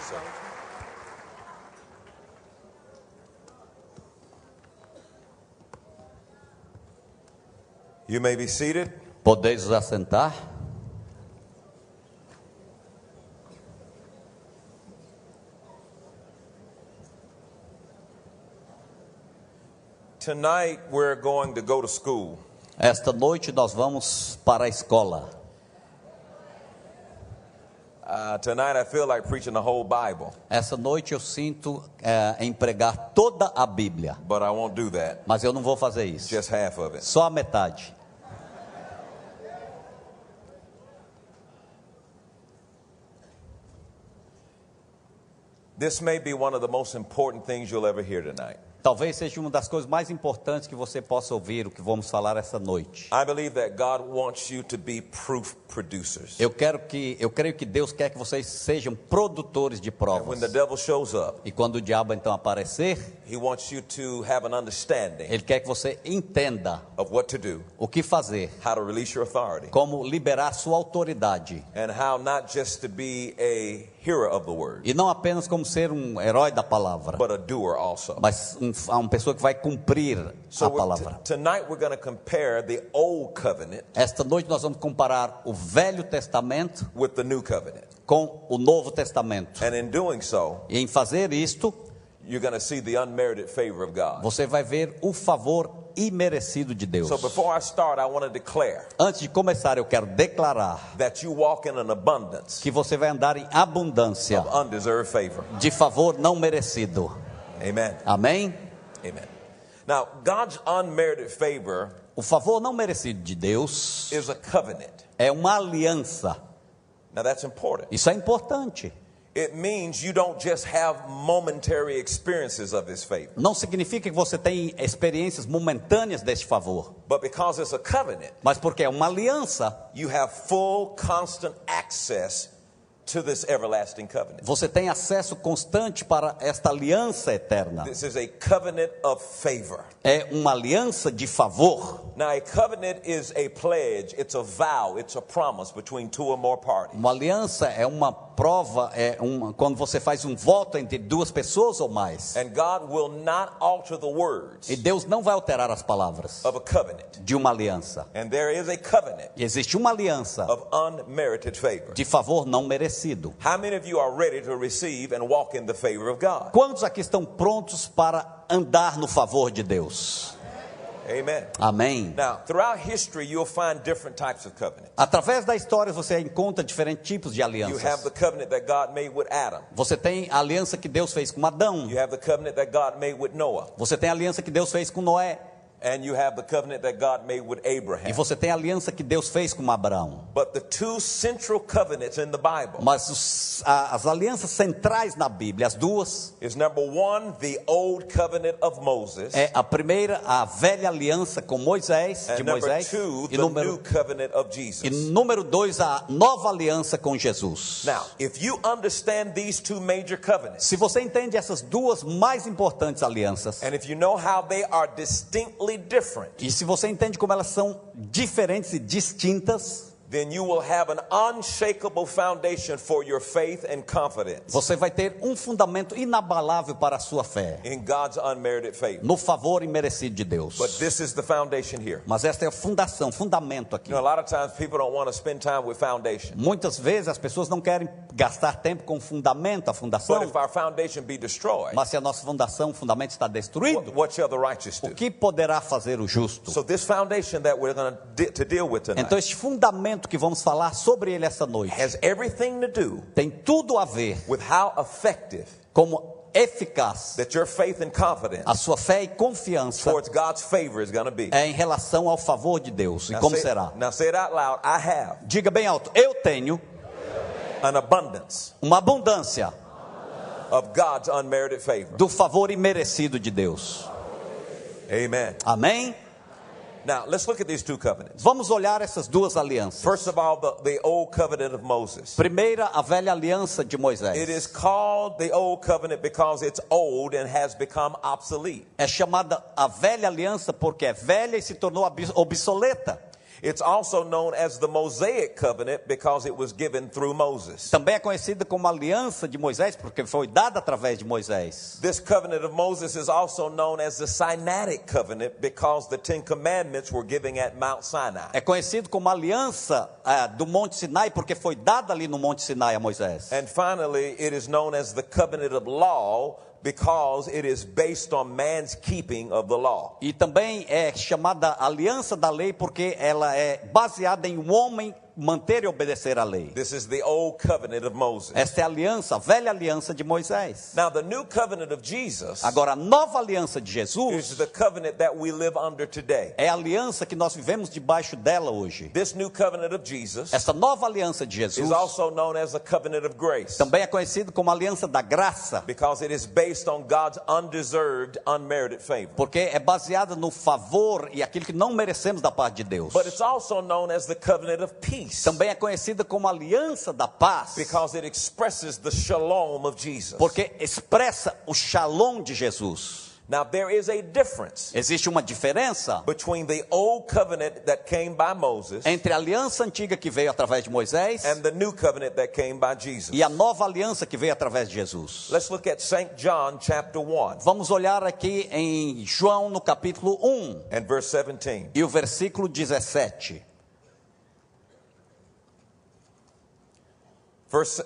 sir. You may be seated. Podeis vos assentar. Tonight we're going to go to school. Esta noite nós vamos para a escola. Tonight I feel like preaching the whole Bible, Essa noite eu sinto em pregar toda a Bíblia, but I won't do that. mas eu não vou fazer isso. Just half of it. Só a metade. This may be one of the most important things you'll ever hear tonight. Talvez seja uma das coisas mais importantes que você possa ouvir, o que vamos falar essa noite. I believe that God wants you to be proof producers. Eu creio que Deus quer que vocês sejam produtores de And provas. when the devil shows up, E quando o diabo então aparecer, he wants you to have an understanding ele quer que você entenda of what to do, o que fazer, how to release your authority, como liberar sua autoridade. and how not just to be a hearer of the word, E não apenas como ser um herói da palavra, but a doer also. mas uma pessoa que vai cumprir a palavra. Tonight we're going to compare the old covenant Esta noite nós vamos comparar o Velho Testamento with the new covenant. com o Novo Testamento. And in doing so, E em fazer isto, you're going to see the unmerited favor of God. você vai ver o favor imerecido de Deus. So before I start, I want to declare Antes de começar, eu quero declarar that you walk in an abundance que você vai andar em abundância of undeserved favor. de favor não merecido. Amen. Amém? Amen. Now, God's unmerited favor O favor não merecido de Deus is a covenant. é uma aliança. Now, that's important. Isso é importante. It means you don't just have momentary experiences of His favor, Não significa que você tem experiências momentâneas deste favor, but because it's a covenant, mas porque é uma aliança, you have full, constant access to this everlasting covenant. você tem acesso constante para esta aliança eterna. This is a covenant of favor. É uma aliança de favor. Now, a covenant is a pledge, it's a vow, it's a promise between two or more parties. Uma aliança é uma prova, quando você faz um voto entre duas pessoas ou mais. And God will not alter the words E Deus não vai alterar as palavras of a covenant. de uma aliança. And there is a covenant E existe uma aliança of unmerited favor. de favor não merecido. How many of you are ready to receive and walk in the favor of God? Quantos aqui estão prontos para andar no favor de Deus? Amen. Amém. Now, throughout history, you'll find different types of covenant. Através da história você encontra diferentes tipos de You have alianças. the covenant that God made with Adam. Você tem a aliança que Deus fez com Adão. You have the covenant that God made with Noah. Você tem a aliança que Deus fez com Noé. And you have the covenant that God made with E Abraham. você tem a aliança que Deus fez com Abraão. But the two central covenants in the Bible Mas as alianças centrais na Bíblia, as duas, is number one, the old covenant of Moses. é a primeira, a velha aliança com Moisés, de And number Moisés, two, e the new covenant of e Jesus. número 2, a nova aliança com Jesus. Now, if you understand these two major covenants, Se você entende essas duas mais importantes alianças, and if you know how they are distinctly different, e se você entende como elas são diferentes e distintas, then you will have an unshakable foundation for your faith and confidence você vai ter um fundamento inabalável para a sua fé, in God's unmerited favor. no favor imerecido de Deus. But this is the foundation here. Mas esta é a fundação, fundamento aqui. You know, a lot of times people don't want to spend time with foundation. Muitas vezes as pessoas não querem gastar tempo com o fundamento, a But fundação. if our foundation be destroyed, Mas se a nossa fundação, o fundamento está destruído, what shall the righteous o do? que poderá fazer o justo? So this foundation that we're going to deal with tonight Então este fundamento que vamos falar sobre ele essa noite has everything to do tem tudo a ver with how effective como eficaz that your faith and confidence a sua fé e confiança towards God's favor is going to be. é em relação ao favor de Deus. E como será? Now say it out loud. I have Diga bem alto: eu tenho an abundance uma abundância of God's unmerited favor. do favor imerecido de Deus. Amen. Amém? Now let's look at these two covenants. Vamos olhar essas duas alianças. First of all, the old covenant of Moses. Primeira, a velha aliança de It Moisés. is called the old covenant because it's old and has become obsolete. É chamada a velha aliança porque é velha e se tornou obsoleta. It's also known as the Mosaic covenant because it was given through Moses. Também é conhecida como aliança de Moisés, porque foi dada através de Moisés. This covenant of Moses is also known as the Sinaitic covenant because the Ten Commandments were given at Mount Sinai. É conhecido como aliança do Monte Sinai, porque foi dada ali no Monte Sinai a Moisés. And finally, it is known as the covenant of law because it is based on man's keeping of the law. E também é chamada aliança da lei, porque ela é baseada em um homem manter e obedecer a lei. This is the old covenant of Moses. Esta é a aliança, a velha aliança de Moisés. Now, the new covenant of Jesus Agora, a nova aliança de is Jesus the covenant that we live under today. é a aliança que nós vivemos debaixo dela hoje. This new covenant of Jesus Essa nova aliança de is Jesus also known as the covenant of grace também é conhecida como a aliança da graça, because it is based on God's undeserved, unmerited favor. porque é baseada no favor e aquilo que não merecemos da parte de Deus. But it's also known as the covenant of peace Também é conhecida como a aliança da paz, because it expresses the shalom of Jesus. porque expressa o shalom de Jesus. Now, there is a difference Existe uma diferença between the old covenant that came by Moses entre a aliança antiga que veio através de Moisés and the new covenant that came by Jesus. e a nova aliança que veio através de Jesus. Let's look at St. John chapter 1 Vamos olhar aqui em João no capítulo 1 and verse 17. e o versículo 17.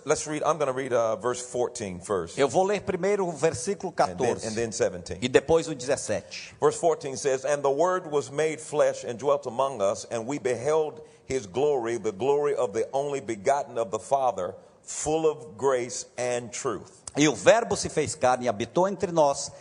Let's read. I'm going to read verse 14 first, Eu vou ler primeiro o versículo and 14 then 17. e depois o 17. Verse 14 says, "And the Word was made flesh and dwelt among us, and we beheld His glory, the glory of the only begotten of the Father, full of grace and truth." E o verbo se fez carne e habitou entre nós,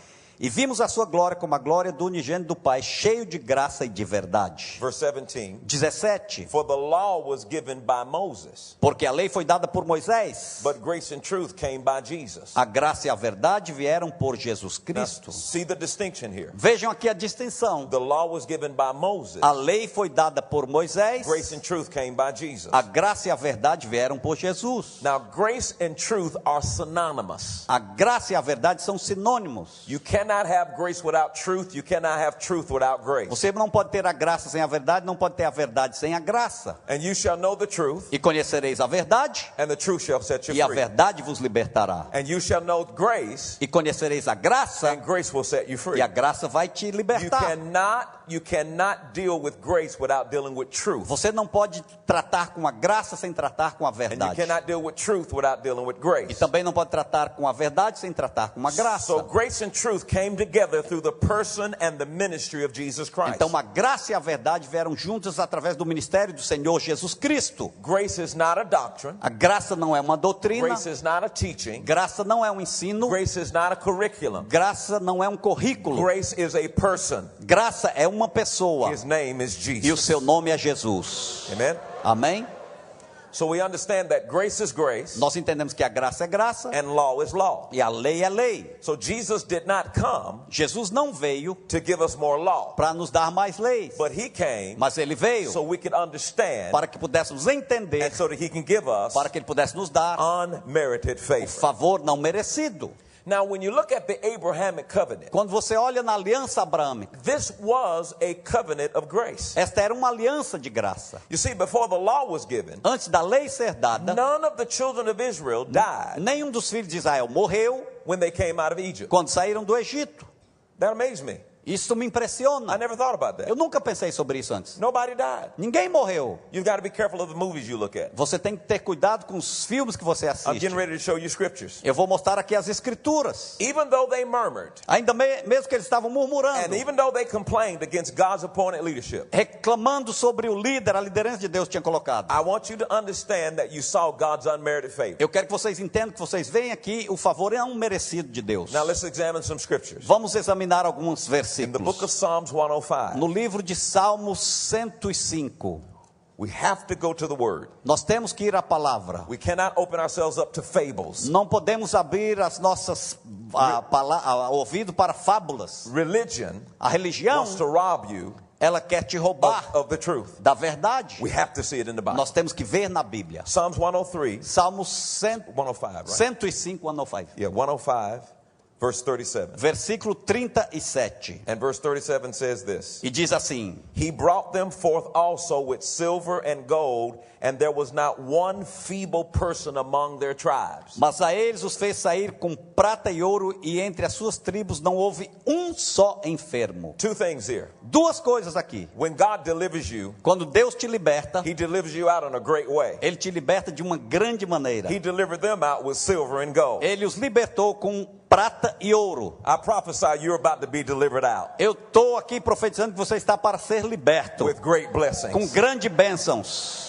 e vimos a sua glória como a glória do unigênito do Pai, cheio de graça e de verdade. Verse 17. 17. For the law was given by Moses, Porque a lei foi dada por Moisés, but grace and truth came by Jesus. a graça e a verdade vieram por Jesus Now, Cristo. see the distinction here. Vejam aqui a distinção. The law was given by Moses, A lei foi dada por Moisés, grace and truth came by Jesus. a graça e a verdade vieram por Jesus. Now, grace and truth are synonymous. A graça e a verdade são sinônimos. You cannot have grace without truth. You cannot have truth without grace. Você não pode ter a graça sem a verdade, não pode ter a verdade sem a graça. And you shall know the truth, E conhecereis a verdade, and the truth shall set you e a free. verdade vos libertará. And you shall know grace, E conhecereis a graça, and grace will set you free. e a graça vai te You libertar. cannot deal with grace without dealing with truth. Você não pode tratar com a graça sem tratar com a And you verdade. cannot deal with truth without dealing with E grace. também não pode tratar com a verdade sem tratar com a graça. So grace and truth came together through the person and the ministry of Jesus Christ. Então a graça e a verdade vieram juntas através do ministério do Senhor Jesus Cristo. Grace is not a doctrine. A graça não é uma doutrina, Grace is not a teaching. graça não é um ensino, Grace is not a curriculum. graça não é um currículo. Grace is a person. Graça é uma pessoa His name is e o Jesus. seu nome é Jesus. Amen. Amém? So we understand that grace is grace Nós entendemos que a graça é graça and law is law. e a lei é lei. So Jesus did not come Jesus não veio to give us more law, para nos dar mais leis, but he came mas ele veio so we could understand para que pudéssemos entender, and so that he can give us para que ele pudesse nos dar unmerited o favor. favor não merecido. Now, when you look at the Abrahamic covenant, Quando você olha na aliança abraâmica, this was a covenant of grace. esta era uma aliança de graça. You see, before the law was given, Antes da lei ser dada, none of the children of Israel died nenhum dos filhos de Israel morreu when they came out of Egypt. quando saíram do Egito. That amazed me. Isso me I impressiona. never thought about that. Eu nunca pensei sobre isso antes. Nobody died. Ninguém morreu. You've got to be careful of the movies you look at. Você tem que ter cuidado com os filmes que você I'm assiste. getting ready to show you scriptures. Eu vou mostrar aqui as escrituras. Even though they murmured, Ainda mesmo que eles estavam murmurando, and even though they complained against God's appointed leadership, reclamando sobre o líder, a liderança de Deus tinha colocado. I want you to understand that you saw God's unmerited favor. Eu quero que vocês entendam, que vocês veem aqui o favor não merecido de Deus. Now let's examine some scriptures. Vamos examinar alguns In the book versículos. of Psalms 105, No livro de Salmos 105, we have to go to the Word. nós temos que ir à palavra. We cannot open ourselves up to fables. Não podemos abrir as nossas ouvido para fábulas. Religion A religião, wants to rob you ela quer te roubar of the truth. da verdade. We have to see it in the Bible. Nós temos que ver na Bíblia. Psalms 103, Salmos 105, right? 105, 105. Yeah, 105, Verse 37. versículo 37. And verse 37 says this. E diz assim: He brought them forth also with silver and gold, and there was not one feeble person among their tribes. Mas a eles os fez sair com prata e ouro, e entre as suas tribos não houve um só enfermo. Two things here. Duas coisas aqui. When God delivers you, Quando Deus te liberta, He delivers you out in a great way. Ele te liberta de uma grande maneira. He delivered them out with silver and gold. Ele os libertou com prata e ouro. I prophesy you're about to be delivered out Eu estou aqui profetizando que você está para ser liberto, with great com blessings. grandes bênçãos.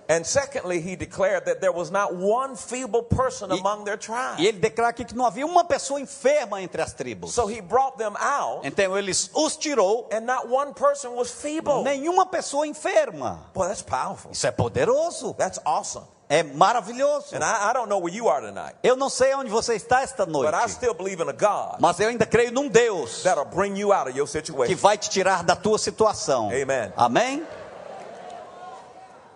And secondly, He declared that there was not one feeble person among their E tribes. ele declara aqui que não havia uma pessoa enferma entre as tribos. So He brought them out, Então ele os tirou, and not one person was feeble. nenhuma pessoa enferma. Boy, that's powerful. Isso é poderoso, That's awesome. é maravilhoso. And I don't know where you are tonight, Eu não sei onde você está esta but noite, I still believe in a God mas eu ainda creio num Deus that'll bring you out of your que situation. vai te tirar da tua situação. Amen. Amém?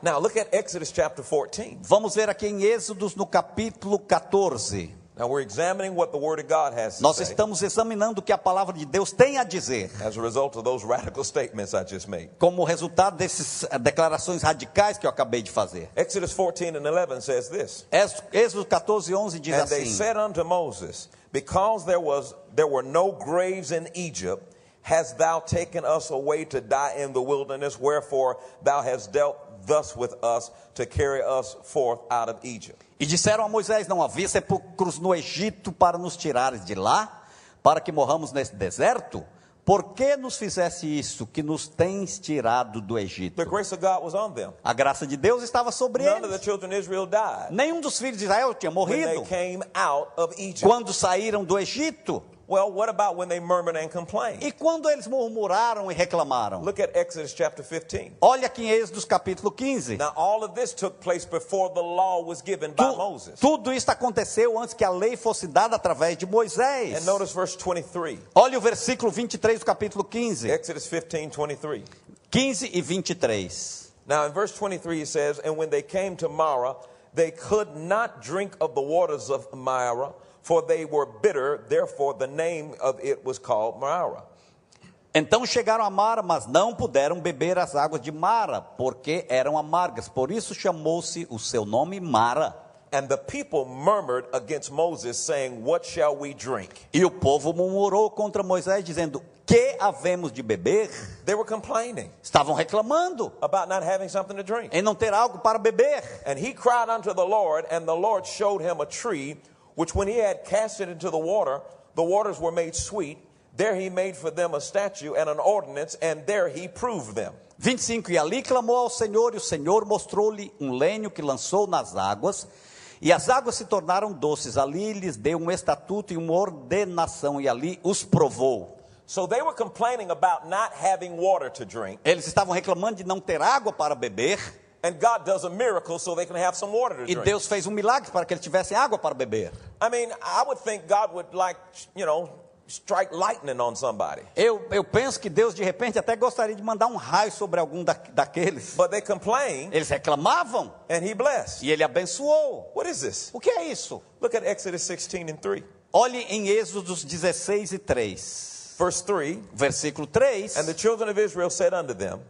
Now look at Exodus chapter 14. Vamos ver aqui em Êxodos no capítulo 14. Now we're examining what the Word of God has to Nós say estamos examinando o que a palavra de Deus tem a dizer, as a result of those radical statements I just made. como resultado dessas declarações radicais que eu acabei de fazer. Exodus 14 and 11 says this. Êxodo 14, 11 diz And they assim: said unto Moses, because there were no graves in Egypt, hast thou taken us away to die in the wilderness? Wherefore thou hast dealt thus with us to carry us forth out of Egypt. E disseram a Moisés: não havia sepulcros no Egito para nos tirares de lá, para que morramos nesse deserto? Por que nos fizesse isso, que nos tens tirado do Egito? The grace of God was on them. A graça de Deus estava sobre None of the eles. children of Israel died Nenhum dos filhos de Israel tinha when they morrido came out of Egypt. quando saíram do Egito. Well, what about when they murmured and complained? E quando eles murmuraram e reclamaram? Look at Exodus chapter 15. Olha aqui em Êxodo capítulo 15. Now, all of this took place before the law was given by Moses. Tudo isso aconteceu antes que a lei fosse dada através de Moisés. And notice verse 23. Olha o versículo 23 do capítulo 15. Exodus 15, 23. 15 e 23. Now, in verse 23, it says, And when they came to Marah, they could not drink of the waters of Marah, for they were bitter. Therefore, the name of it was called Marah. Então chegaram a Mara, mas não puderam beber as águas de Mara, porque eram amargas. Por isso chamou-se o seu nome Mara. And the people murmured against Moses, saying, What shall we drink? E o povo murmurou contra Moisés, dizendo: que havemos de beber? They were complaining Estavam reclamando about not having something to drink. em não ter algo para beber. And he cried unto the Lord, and the Lord showed him a tree, which when he had cast it into the waters were made sweet. There he made for them a statute and an ordinance, and there he proved them. 25. E ali clamou ao Senhor, e o Senhor mostrou-lhe um lenho que lançou nas águas, e as águas se tornaram doces. Ali lhes deu um estatuto e uma ordenação, e ali os provou. So they were complaining about not having water to drink, Eles estavam reclamando de não ter água para beber, and God does a miracle so they can have some water to e drink. Deus fez um milagre para que eles tivessem água para beber. I mean, I would think God would strike lightning on somebody. Eu penso que Deus de repente até gostaria de mandar um raio sobre algum daqueles. But they complained, Eles reclamavam and he blessed. e ele abençoou. What is this? O que é isso? Look at Exodus 16 and 3. Olhe em Êxodos 16 e 3. Verse 3. Versículo 3. And the children of Israel said unto them,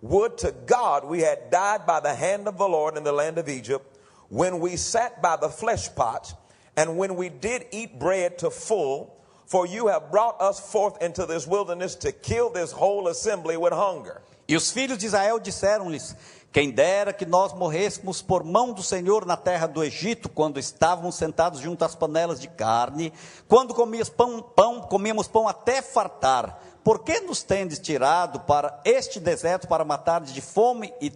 Would to God we had died by the hand of the Lord in the land of Egypt, when we sat by the flesh pot, and when we did eat bread to full, for you have brought us forth into this wilderness to kill this whole assembly with hunger. E os filhos de Israel disseram-lhes: quem dera que nós morrêssemos por mão do Senhor na terra do Egito, quando estávamos sentados junto às panelas de carne, quando comíamos pão até fartar. Por que nos tendes tirado para este deserto para matar de fome e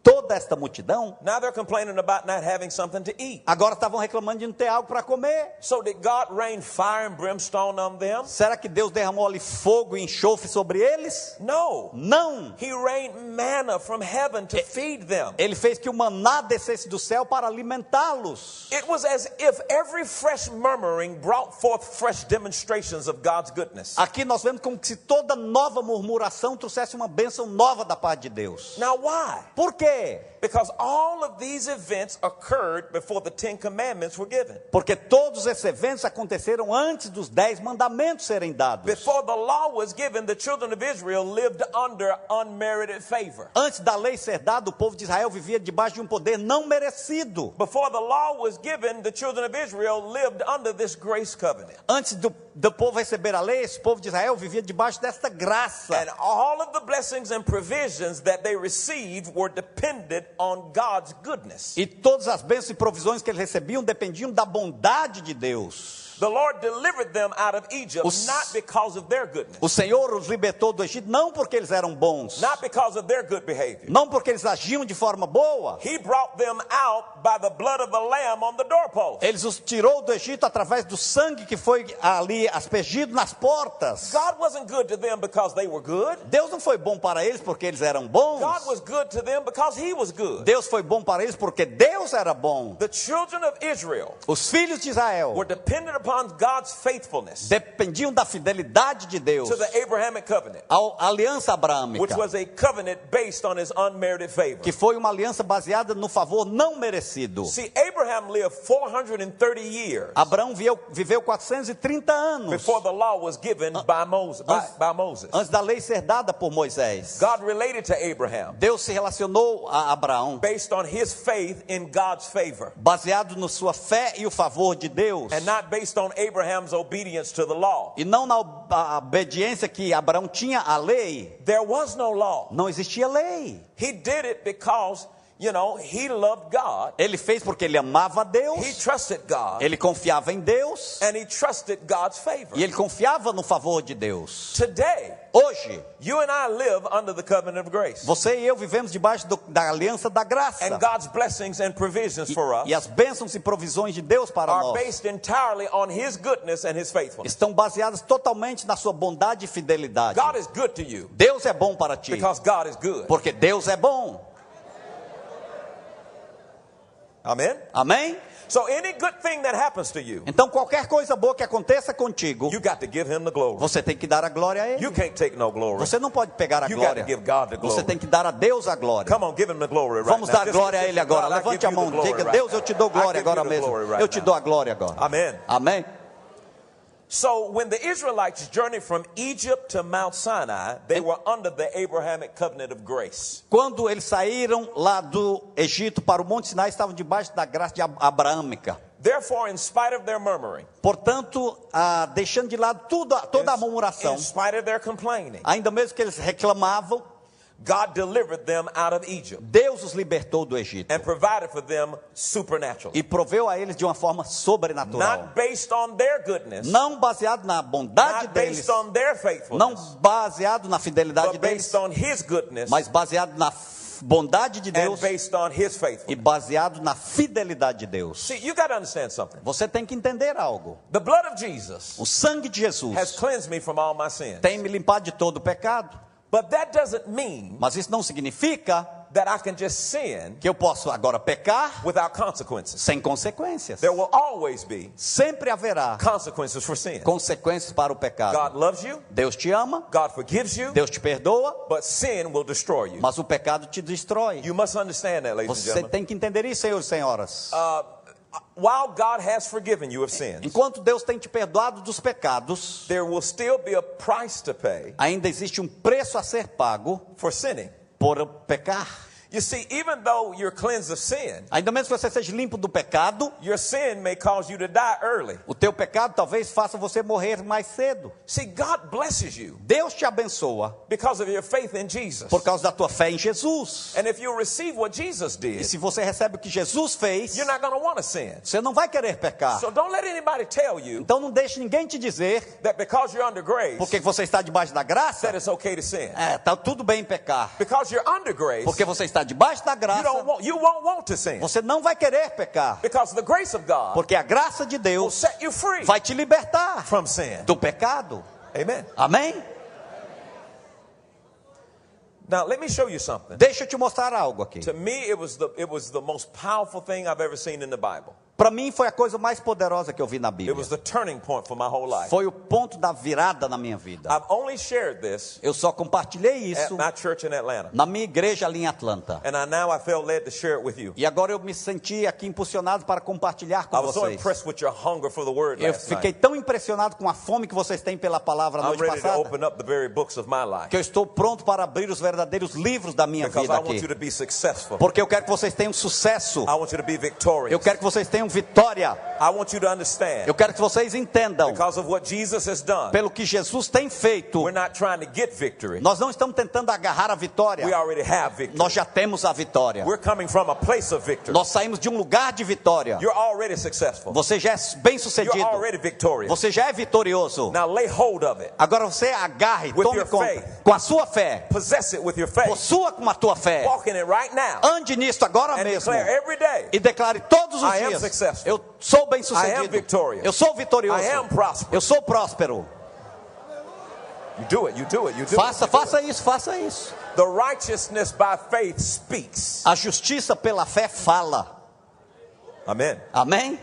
toda esta multidão? Now they're complaining about not having something to eat. Agora estavam reclamando de não ter algo para comer. So did God rain fire and brimstone on them? Será que Deus derramou ali fogo e enxofre sobre eles? No. Não. He rained manna from heaven to feed them. Ele fez que o maná descesse do céu para alimentá-los. It was as if every fresh murmuring brought forth fresh demonstrations of God's goodness. Aqui nós vemos como se toda nova murmuração trouxesse uma bênção nova da parte de Deus. Now why? Por quê? Because all of these events occurred before the 10 commandments were given. Porque todos esses eventos aconteceram antes dos 10 mandamentos serem dados. Before the law was given, the children of Israel lived under unmerited favor. Antes da lei ser dada, o povo de Israel vivia debaixo de um poder não merecido. Before the law was given, the children of Israel lived under this grace covenant. Antes do povo receber a lei, esse povo de Israel vivia debaixo desta graça. And all of the blessings and provisions that they received were dependent on God's goodness. E todas as bênçãos e provisões que eles recebiam dependiam da bondade de Deus. The Lord delivered them out of Egypt, not because of their goodness. O Senhor os libertou do Egito não porque eles eram bons, Not because of their good behavior. não porque eles agiam de forma boa. He brought them out by the blood of the lamb on the doorpost. Eles os tirou do Egito através do sangue que foi ali aspergido nas portas. God wasn't good to them because they were good. Deus não foi bom para eles porque eles eram bons. God was good to them because He was good. Deus foi bom para eles porque Deus era bom. The children of Israel Os filhos de Israel were dependent upon God's faithfulness dependiam da fidelidade de Deus, to the Abrahamic covenant, a aliança which abraâmica, was a covenant based on His unmerited favor. que foi uma aliança baseada no favor não merecido. See, Abraham lived 430 years Abraão viveu 430 anos before the law was given by Moses. antes da lei ser dada por Moisés. God related to Abraham Deus se relacionou a Abraão based on his faith in God's favor, baseado na sua fé e o favor de Deus, and not based on Abraham's obedience to the law. e não na obediência que Abraão tinha à lei. There was no law. Não existia lei. He did it because, he loved God. Ele fez porque ele amava a Deus, He trusted God, ele confiava em Deus and he trusted God's favor. e ele confiava no favor de Deus. Today, Hoje, you and I live under the covenant of grace, você e eu vivemos debaixo da aliança da graça. and God's blessings and provisions for us E as bênçãos e provisões de Deus para are nós based entirely on His goodness and His faithfulness. estão baseadas totalmente na sua bondade e fidelidade. God is good to you Deus é bom para ti, because God is good. porque Deus é bom. Amen? Amém? So any good thing that happens to you, Então qualquer coisa boa que aconteça contigo, you got to give Him the glory. você tem que dar a glória a Ele. You can't take no glory. Você não pode pegar a You got glória. to give God the Você glory. tem que dar a Deus a glória. Come on, give Him the glory right Vamos now. dar Just glória a say, Ele agora. God, I Levante give a you the mão, glory diga: right Deus, now. eu te dou I glória give you agora the glory mesmo. right Eu te now. dou a glória agora. Amen. Amém? So when the Israelites journeyed from Egypt to Mount Sinai, they were under the Abrahamic covenant of grace. Quando eles saíram lá do Egito para o Monte Sinai, estavam debaixo da graça abraâmica. Therefore, in spite of their murmuring, Portanto, deixando de lado toda a murmuração, in spite of their complaining, ainda mesmo que eles reclamavam, God delivered them out of Egypt Deus os libertou do Egito and provided for them supernaturally. e proveu a eles de uma forma sobrenatural. Not based on their goodness, Não baseado na bondade not deles, based on their não faithfulness, baseado na fidelidade but deles, based on His goodness mas baseado na bondade de and Deus based on His e faithfulness. baseado na fidelidade de Deus. See, you got to understand something. Você tem que entender algo. The blood of Jesus O sangue de Jesus has cleansed me from all my sins. tem me limpado de todo o pecado, But that doesn't mean mas isso não significa that I can just sin que eu posso agora pecar without consequences. sem consequências. There will always be Sempre haverá consequences for sin. consequências para o pecado. God loves you, Deus te ama, God forgives you, Deus te perdoa, but sin will destroy you. mas o pecado te destrói. You must understand that, ladies and Você gentlemen. tem que entender isso, senhores e senhoras. While God has forgiven you of sins, Enquanto Deus tem te perdoado dos pecados, there will still be a price to pay ainda existe um preço a ser pago for sinning. por pecar. You see, even though you're cleansed of sin, Ainda mesmo que você seja limpo do pecado, your sin may cause you to die early. o teu pecado talvez faça você morrer mais cedo. See, God blesses you Deus te abençoa because of your faith in Jesus. por causa da tua fé em Jesus. And if you receive what Jesus E did, se você recebe o que Jesus fez, you're not going to want to sin. você não vai querer pecar. So don't let anybody tell you Então não deixe ninguém te dizer, that because you're under grace, porque você está debaixo da graça, that it's okay to sin. tá tudo bem pecar. Because you're under grace, Porque você está debaixo da graça, you won't want to sin. você não vai querer pecar. Because the grace of God Porque a graça de will Deus set you free vai te libertar from sin. do pecado. Amen. Amém? Now let me show you something. Deixa eu te mostrar algo aqui. To me, it was the most powerful thing I've ever seen in the Bible. Para mim foi a coisa mais poderosa que eu vi na It Bíblia. was the turning point for my whole life. Foi o ponto da virada na minha vida. I've only shared this Eu só compartilhei at isso my church in Atlanta. na minha igreja ali em Atlanta. And now I felt led to share it with you. E agora eu me senti aqui impulsionado para compartilhar com I was so vocês. impressed with your hunger for the word Eu last fiquei night. tão impressionado com a fome que vocês têm pela palavra na I'm noite ready to passada, open up the very books of my life. que eu estou pronto para abrir os verdadeiros livros da minha Because vida I want you aqui. to be successful. Porque eu quero que vocês tenham sucesso. I want you to be victorious. Eu quero que vocês tenham vitória. I want you to understand. Eu quero que vocês entendam, Because of what Jesus has done, pelo que Jesus tem feito, we're not trying to get victory. nós não estamos tentando agarrar a vitória. We already have victory. Nós já temos a vitória. We're coming from a place of victory. Nós saímos de um lugar de vitória. You're already successful. Você já é bem You're sucedido. already victorious. Você já é vitorioso. Now lay hold of it. Agora você agarre, With tome your conta faith. com a sua fé. Possess it with your faith. Possua com a tua fé. Walk in it right now. Ande nisto agora And mesmo. declare every day, E declare todos os I am dias: successful. eu sou bem I am sucedido. victorious. Eu sou vitorioso. I am prosperous. Eu sou próspero. You do it, you do it, you do Faça, it. You do faça isso, faça isso. it. The righteousness by faith speaks. A justiça pela fé fala. Amen. Amém?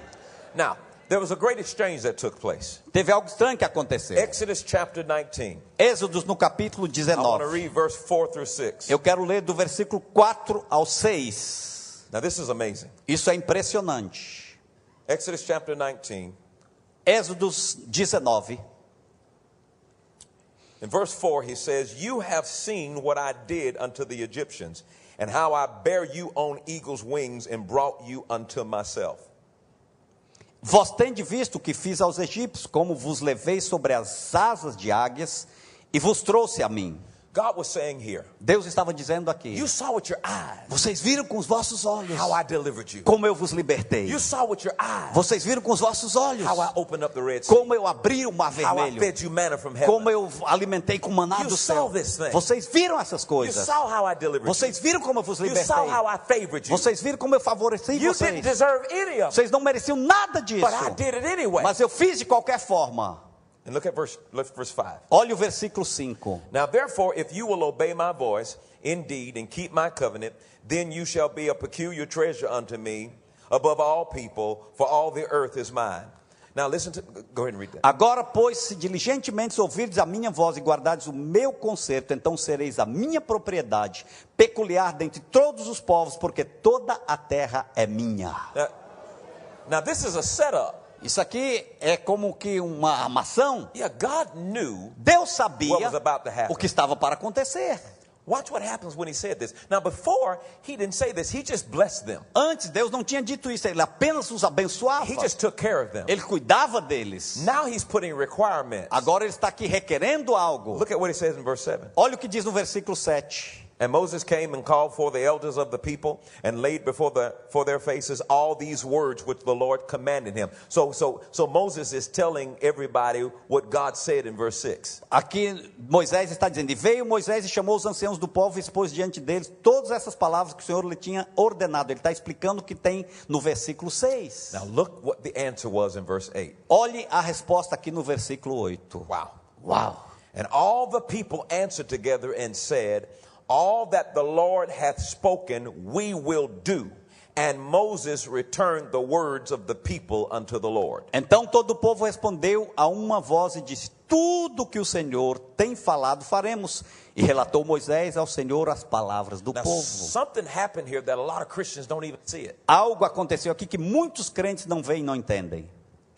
Now, there was a great exchange that took place. Teve algo estranho que aconteceu. Exodus chapter 19. Êxodos no capítulo I want to 19. read verse 4 through 6. Eu quero ler do versículo 4 ao 6. Now, this is amazing. Isso é impressionante. Exodus chapter 19. Êxodos 19. In verse 4, he says, You have seen what I did unto the Egyptians, and how I bare you on eagle's wings and brought you unto myself. Vós tendes visto o que fiz aos egípcios, como vos levei sobre as asas de águias e vos trouxe a mim. God was saying here, Deus estava dizendo aqui: You saw with your eyes vocês viram com os vossos olhos how I delivered you. como eu vos libertei. You saw with your eyes Vocês viram com os vossos olhos how I opened up the Red Sea. como eu abri o mar How I vermelho, fed you manna from heaven. como eu alimentei com maná You do saw céu. this thing. Vocês viram essas You coisas. saw how I delivered Vocês viram como eu vos you. You libertei. saw how I favored you. Vocês viram como eu favoreci You didn't vocês. deserve any of it, Vocês não mereciam nada disso, but I did it anyway. mas eu fiz de qualquer forma. And look at verse 5. Olha o versículo 5. Now therefore, if you will obey my voice indeed and keep my covenant, then you shall be a peculiar treasure unto me above all people, for all the earth is mine. Now listen to, go ahead and read that. Agora, pois, se diligentemente ouvirdes a minha voz e guardardes o meu concerto, então sereis a minha propriedade, peculiar dentre todos os povos, porque toda a terra é minha. Now this is a setup. Isso aqui é como que uma armação. Yeah, God knew Deus sabia what was about to happen. o que estava para acontecer. Watch what happens when he said this. Now before, he didn't say this, he just blessed them. Antes, Deus não tinha dito isso, Ele apenas os abençoava. He just took care of them. Ele cuidava deles. Now he's putting requirements. Agora Ele está aqui requerendo algo. Look at what he says in verse 7. Olha o que diz no versículo 7. And Moses came and called for the elders of the people and laid before their faces all these words which the Lord commanded him. So Moses is telling everybody what God said in verse 6. Aqui Moisés está dizendo: E veio Moisés e chamou os anciãos do povo e expôs diante deles todas essas palavras que o Senhor lhe tinha ordenado. Ele está explicando o que tem no versículo 6. Now look what the answer was in verse 8. Olhe a resposta aqui no versículo 8. Wow. Uau! And all the people answered together and said, All that the Lord hath spoken, we will do. And Moses returned the words of the people unto the Lord. Então todo o povo respondeu a uma voz e disse: Tudo que o Senhor tem falado faremos. E relatou Moisés ao Senhor as palavras do Now, povo. something happened here that a lot of Christians don't even see it. Algo aconteceu aqui que muitos crentes não veem e não entendem.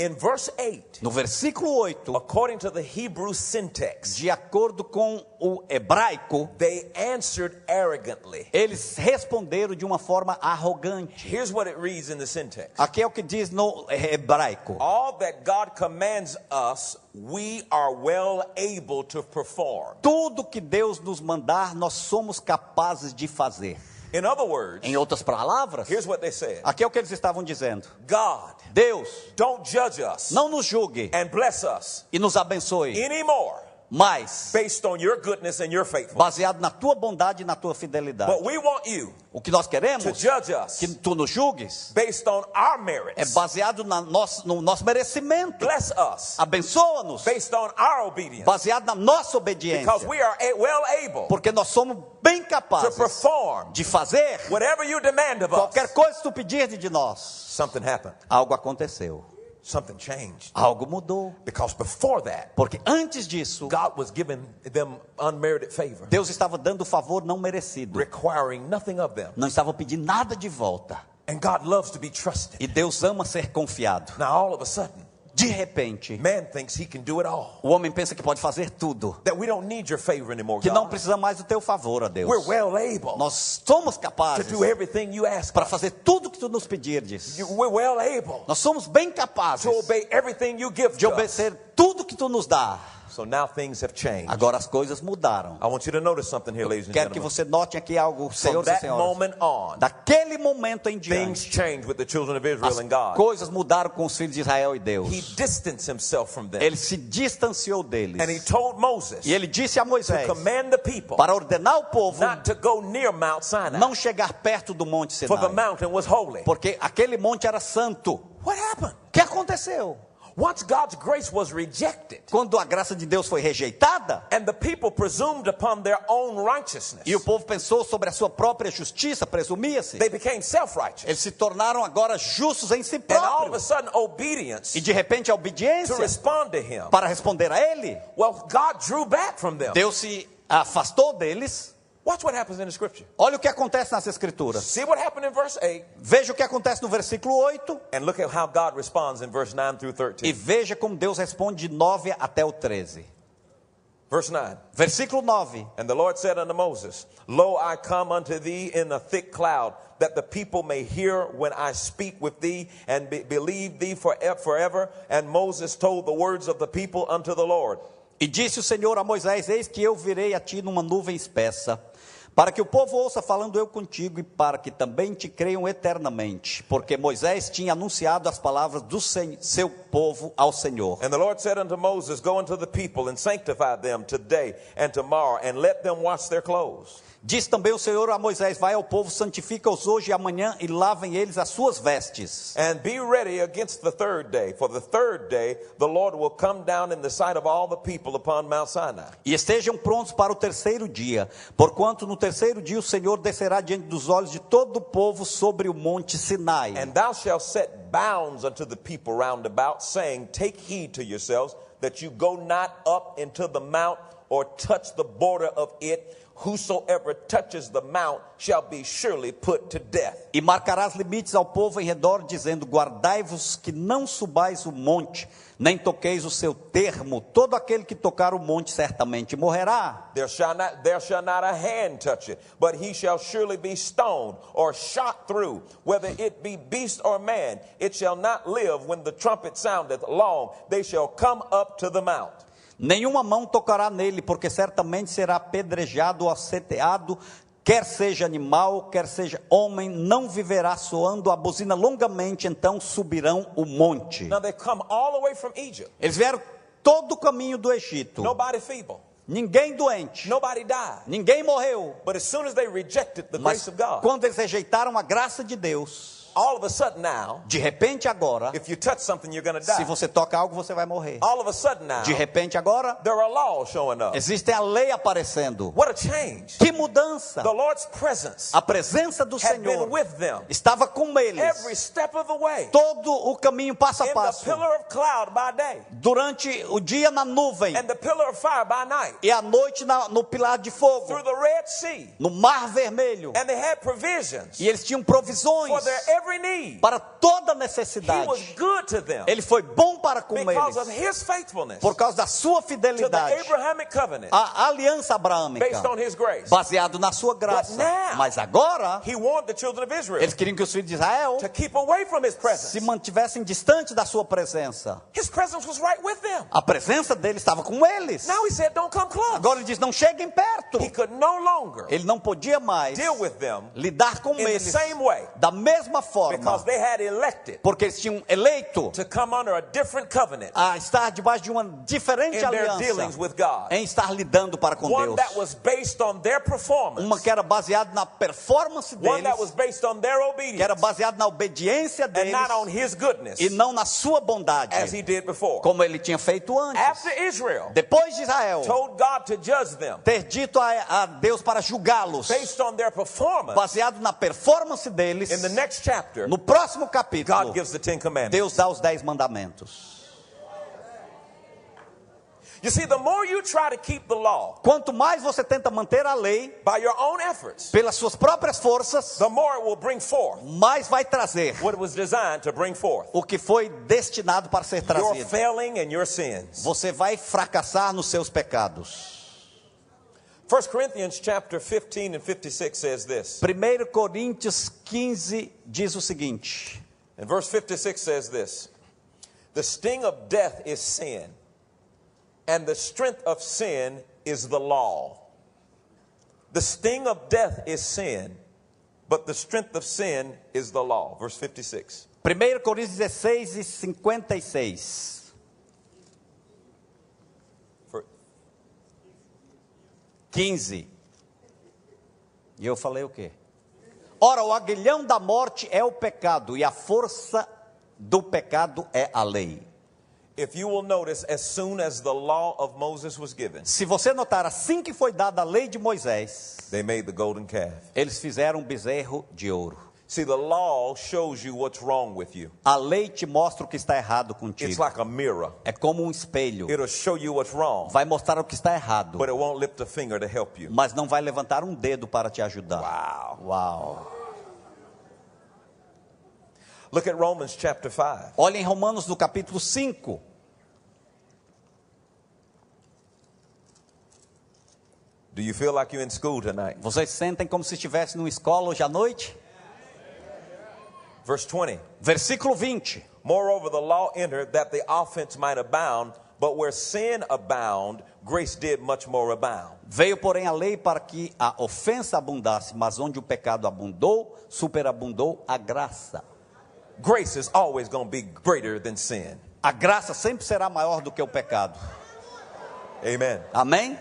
In verse 8, No versículo 8, according to the Hebrew syntax, de acordo com o hebraico, they answered arrogantly. eles responderam de uma forma arrogante. Here's what it reads in the syntax. Aqui é o que diz no hebraico: All that God commands us, we are well able to perform. Tudo que Deus nos mandar, nós somos capazes de fazer. In other words, Em outras palavras, here's what they said. aqui é o que eles estavam dizendo: God, Deus, don't judge us não nos julgue and bless us e nos abençoe anymore mas based on your goodness and your faithfulness. baseado na tua bondade e na tua fidelidade. But we want you O que nós to queremos judge us que tu nos julgues based on our é merits. baseado no nosso merecimento. Bless us Abençoa-nos based on our obedience, baseado na nossa obediência, because we are well able porque nós somos bem to capazes perform de fazer whatever you demand of us. qualquer coisa que tu pedir de nós. Something happened. Algo aconteceu, Something changed. algo mudou, Because before that, porque antes disso God was giving them unmerited favor, Deus estava dando favor não merecido, requiring nothing of them. não estava pedindo nada de volta. And God loves to be trusted. E Deus ama ser confiado. Now, all of a sudden, De repente, man thinks he can do it all. o homem pensa que pode fazer tudo, That we don't need your favor anymore, que não God. precisa mais do teu favor, a Deus. We're well able Nós somos to capazes do everything you ask para us. fazer tudo que tu nos pedirdes. We're well able Nós somos bem capazes to obey everything you give de to us. obedecer tudo que tu nos dá. So now things have changed. Agora as coisas mudaram. I want you to notice something here, ladies and Quero que gentlemen. você note aqui algo, From senhores e that senhoras. moment on, Daquele momento em things diante, changed with the children of Israel as and God. coisas mudaram com os filhos de Israel e Deus. He distanced himself from them. Ele se distanciou deles. And he told Moses E ele disse a to Moisés command the people para ordenar o povo not to go near Mount Sinai, não chegar perto do Monte for the Sinai, mountain was holy. porque aquele monte era santo. What happened? O que aconteceu? Once God's grace was rejected, Quando a graça de Deus foi rejeitada, and the people presumed upon their own righteousness, e o povo pensou sobre a sua própria justiça, presumia-se, they became self-righteous. eles se tornaram agora justos em si And all of a próprios. sudden, obedience E de repente a to obediência respond to him. para responder a ele, Well, God drew back from them. Deus se afastou deles. Watch what happens in the scripture. Olha o que acontece nas escrituras. See what happened in verse 8, Veja o que acontece no versículo 8 and look at how God responds in verse 9 through e 13. veja como Deus responde de 9 até o 13. Verse 9. Versículo 9. And the Lord said unto Moses, Lo, I come unto thee in a thick cloud, that the people may hear when I speak with thee, and believe thee forever. And Moses told the words of the people unto the Lord. E disse o Senhor a Moisés: Eis que eu virei a ti numa nuvem espessa, para que o povo ouça falando eu contigo, e para que também te creiam eternamente. Porque Moisés tinha anunciado as palavras do seu povo ao Senhor. And the Lord said unto Moses, Go unto the people, and sanctify them today and tomorrow, and let them wash their clothes. Diz também o Senhor a Moisés: Vai ao povo, santifica-os hoje e amanhã, e lavem eles as suas vestes. And be ready against the third day, for the third day the Lord will come down in the sight of all the people upon Mount Sinai. E estejam prontos para o terceiro dia, porquanto no terceiro dia o Senhor descerá diante dos olhos de todo o povo sobre o monte Sinai. And thou shalt set bounds unto the people round about, saying, Take heed to yourselves, that you go not up into the mount, or touch the border of it. Whosoever touches the mount shall be surely put to death. E marcarás limites ao povo em redor, dizendo: Guardai-vos que não subais o monte, nem toqueis o seu termo. Todo aquele que tocar o monte certamente morrerá. There shall not a hand touch it, but he shall surely be stoned or shot through, whether it be beast or man. It shall not live when the trumpet soundeth long. They shall come up to the mount. Nenhuma mão tocará nele, porque certamente será apedrejado ou aceteado, quer seja animal, quer seja homem, não viverá soando a buzina longamente, então subirão o monte. Now they come all the way from Egypt. Eles vieram todo o caminho do Egito. Nobody feeble. Ninguém doente. Nobody died. Ninguém morreu. But as soon as they rejected the Mas grace of God, quando eles rejeitaram a graça de Deus, all of a sudden now, de repente agora, if you touch something, you're going to se die. você toca algo, você vai morrer. All of a sudden now, De repente agora, there are laws showing up. existe a lei aparecendo. What a change. Que mudança! The Lord's presence A presença do had been Senhor with them estava com eles. every step of the way. Todo o caminho passo a In the passo. pillar of cloud by day, Durante o dia na nuvem and the pillar of fire by night, e a noite no pilar de fogo, through the Red Sea. no Mar Vermelho. And they had provisions E eles tinham provisões for their every need. para toda He necessidade. was good to them Ele foi bom para com because of eles, his faithfulness por causa da sua to fidelidade. the Abrahamic covenant A aliança based abraâmica, on his grace. baseado na sua graça. But now, Mas agora, He warned the children of Israel eles queriam que os filhos de Israel to keep away from his se presence. mantivessem distante da sua presença. His presence was right with them. A presença dele estava com eles. Now he said, don't come close. Agora ele diz: não cheguem perto. He could no longer Ele não podia mais deal with them lidar com in the eles same way da mesma forma, because they had elected porque eles tinham eleito to come under a different covenant a estar debaixo de uma diferente in their dealings aliança, with God. em estar lidando para com One Deus. that was based on their performance. Uma que era baseada na performance One that was deles, based on their que era obedience baseada na obediência and deles not on his goodness e não na sua bondade, as he did before. como ele tinha feito antes. After Israel Depois de Israel told God to judge them ter dito a Deus para julgá-los, based on their performance, baseado na performance deles, in the next chapter, no próximo capítulo, God gives the Ten Commandments. Deus dá os 10 mandamentos. You see, the more you try to keep the law Quanto mais você tenta manter a lei by your own efforts, pelas suas próprias forças, the more it will bring forth mais vai trazer what it was designed to bring forth. o que foi destinado para ser Your trazido. failing and your sins. Você vai fracassar nos seus pecados. 1 Corinthians chapter 15 and 56 says this. 1 Coríntios 15 diz o seguinte. And verse 56 says this. The sting of death is sin, and the strength of sin is the law. The sting of death is sin, but the strength of sin is the law. Verse 56. 1 Coríntios 16 e 56. For- 15. E eu falei o quê? Ora, o aguilhão da morte é o pecado, e a força do pecado é a lei. If you will notice, as soon as the law of Moses was given, Se você notar, assim que foi dada a lei de Moisés, they made the golden calf. eles fizeram um bezerro de ouro. See, the law shows you what's wrong with you. A lei te mostra o que está errado It's contigo. like a mirror. É como um espelho. It'll show you what's wrong, Vai mostrar o que está errado, but it won't lift a finger to help you. mas não vai levantar um dedo para te ajudar. Wow. Uau! Look at Romans chapter 5. Olha em Romanos no capítulo 5. Do you feel like you're in school tonight? Vocês sentem como se estivessem numa escola hoje à noite? Verse 20. Versículo 20. Moreover, the law entered that the offense might abound, but where sin abound, grace did much more abound. Veio, porém, a lei para que a ofensa abundasse, mas onde o pecado abundou, superabundou a graça. Grace is always going to be greater than sin. A graça sempre será maior do que o pecado. Amen. Amém?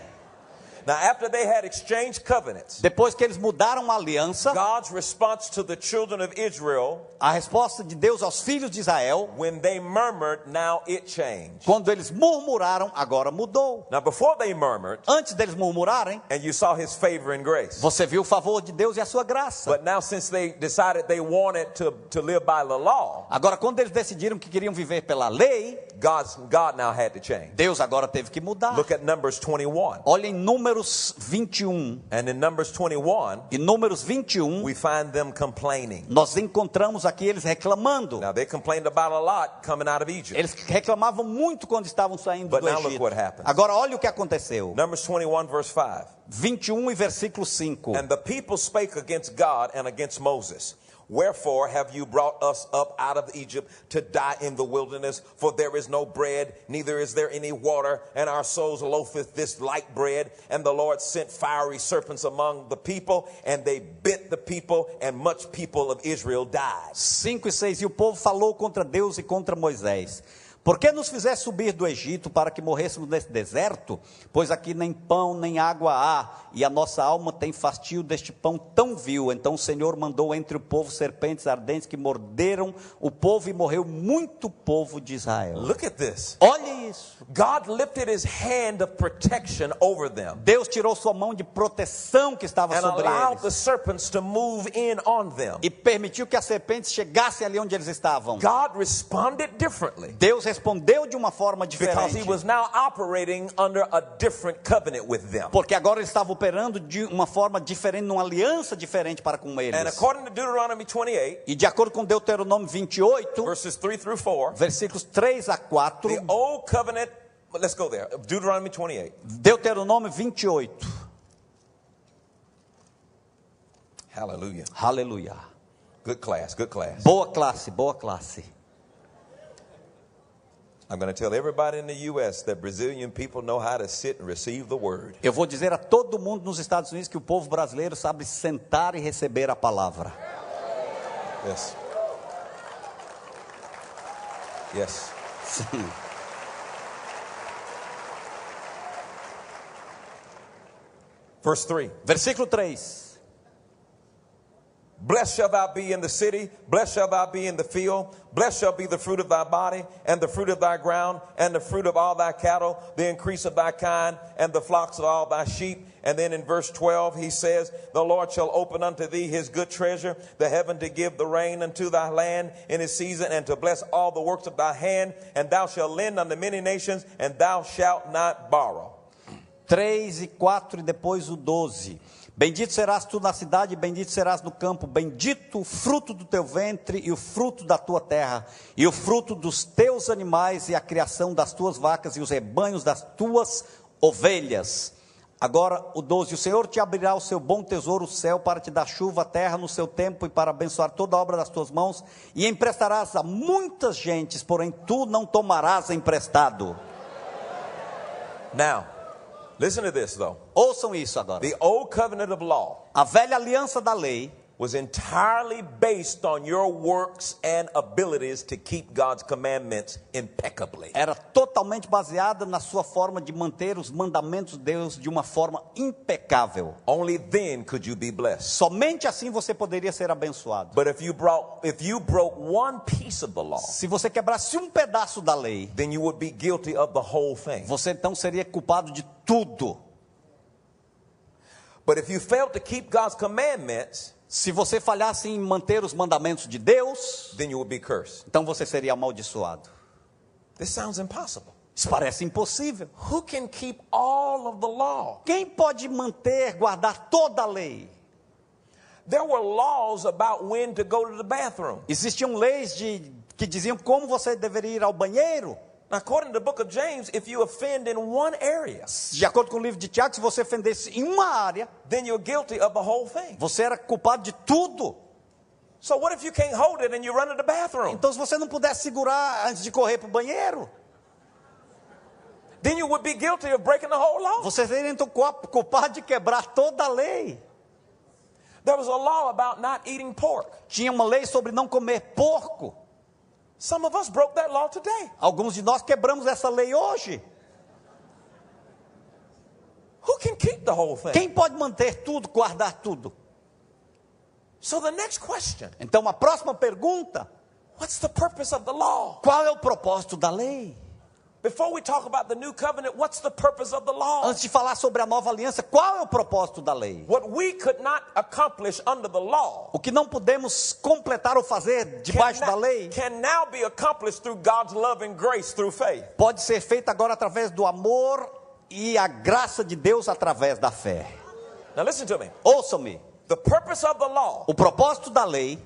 Now, after they had exchanged covenants, Depois que eles mudaram a aliança, God's response to the children of Israel, a resposta de Deus aos filhos de Israel, when they murmured, now it changed. quando eles murmuraram, agora mudou. Now, before they murmured, Antes deles murmurarem, and you saw his favor and grace. você viu o favor de Deus e a sua graça. But now, since they decided they wanted to live by the law, Agora, quando eles decidiram que queriam viver pela lei, God now had to change. Deus agora teve que mudar. Look at Numbers 21. Olha em Números 21. And in Numbers 21, Em Números 21, we find them complaining. nós encontramos aqui eles reclamando. Now, they complained about a lot coming out of Egypt. Eles reclamavam muito quando estavam saindo But do now look Egito. what happens. Agora olha o que aconteceu. Numbers 21, verse 5. 21 e versículo 5. And the people spake against God and against Moses. Wherefore have you brought us up out of Egypt to die in the wilderness? For there is no bread, neither is there any water, and our souls loatheth this light bread. And the Lord sent fiery serpents among the people, and they bit the people, and much people of Israel died. 5 e 6. E o povo falou contra Deus e contra Moisés. Por que nos fizeste subir do Egito para que morrêssemos nesse deserto? Pois aqui nem pão nem água há, e a nossa alma tem fastio deste pão tão vil. Então o Senhor mandou entre o povo serpentes ardentes que morderam o povo, e morreu muito povo de Israel. Look at this. Olhe isso. God lifted his hand of protection over them Deus tirou sua mão de proteção que estava and sobre allowed the eles serpents to move in on them. e permitiu que as serpentes chegassem ali onde eles estavam. God responded differently Deus respondeu de uma forma because he diferente, was now operating under a different covenant with them. porque agora ele estava operando de uma forma diferente, numa aliança diferente para com And eles. according to Deuteronomy 28, E de acordo com Deuteronômio 28, verses 3 through 4, versículos 3 a 4, the old covenant, let's go there. Deuteronomy 28. Deuteronômio 28. Hallelujah. Aleluia. Good class, good class. Boa classe, boa classe. I'm going to tell everybody in the U.S. that Brazilian people know how to sit and receive the word. Eu vou dizer a todo mundo nos Estados Unidos que o povo brasileiro sabe sentar e receber a palavra. Yes. Yes. Sim. Verse 3. Versículo 3. Blessed shall thou be in the city, blessed shall thou be in the field, blessed shall be the fruit of thy body, and the fruit of thy ground, and the fruit of all thy cattle, the increase of thy kind, and the flocks of all thy sheep. And then in verse 12 he says, the Lord shall open unto thee his good treasure, the heaven to give the rain unto thy land in his season, and to bless all the works of thy hand, and thou shalt lend unto many nations, and thou shalt not borrow. 3 e 4 e depois o 12. Bendito serás tu na cidade, bendito serás no campo, bendito o fruto do teu ventre e o fruto da tua terra, e o fruto dos teus animais e a criação das tuas vacas e os rebanhos das tuas ovelhas. Agora o 12, o Senhor te abrirá o seu bom tesouro, o céu, para te dar chuva, a terra no seu tempo e para abençoar toda a obra das tuas mãos, e emprestarás a muitas gentes, porém tu não tomarás emprestado. Now, listen to this though. Ouçam isso agora. The old covenant of law A velha aliança da lei was entirely based on your works and abilities to keep God's commandments impeccably. era totalmente baseada na sua forma de manter os mandamentos de Deus de uma forma impecável. Only then could you be blessed. Somente assim você poderia ser abençoado. But if you broke one piece of the law, Se você quebrasse um pedaço da lei, then you would be guilty of the whole thing. você então seria culpado de tudo. But if you failed to keep God's commandments, Se você falhasse em manter os mandamentos de Deus, then you would be cursed. então você seria amaldiçoado. This sounds impossible. Isso parece impossível. Who can keep all of the law? Quem pode manter, guardar toda a lei? There were laws about when to go to the bathroom. Existiam leis que diziam como você deveria ir ao banheiro. Now, according to the book of James, if you offend in one area, De acordo com o livro de Tiago, se você ofendesse em uma área, then you're guilty of the whole thing. você era culpado de tudo. So what if you can't hold it and you run to the bathroom? Então, se você não pudesse segurar antes de correr para o banheiro, Then you would be guilty of breaking the whole law. você seria então culpado de quebrar toda a lei. There was a law about not eating pork. Tinha uma lei sobre não comer porco. Some of us broke that law today. Alguns de nós quebramos essa lei hoje. Who can keep the whole thing? Quem pode manter tudo, guardar tudo? So the next question, Então, a próxima pergunta: what's the purpose of the law? qual é o propósito da lei? Before we talk about the new covenant, what's the purpose of the law? Antes de falar sobre a nova aliança, qual é o propósito da lei? What we could not accomplish under the law O que não podemos completar ou fazer debaixo da lei can now be accomplished through God's love and grace through faith. pode ser feito agora através do amor e a graça de Deus através da fé. Now listen to me. Ouçam-me. The purpose of the law, O propósito da lei,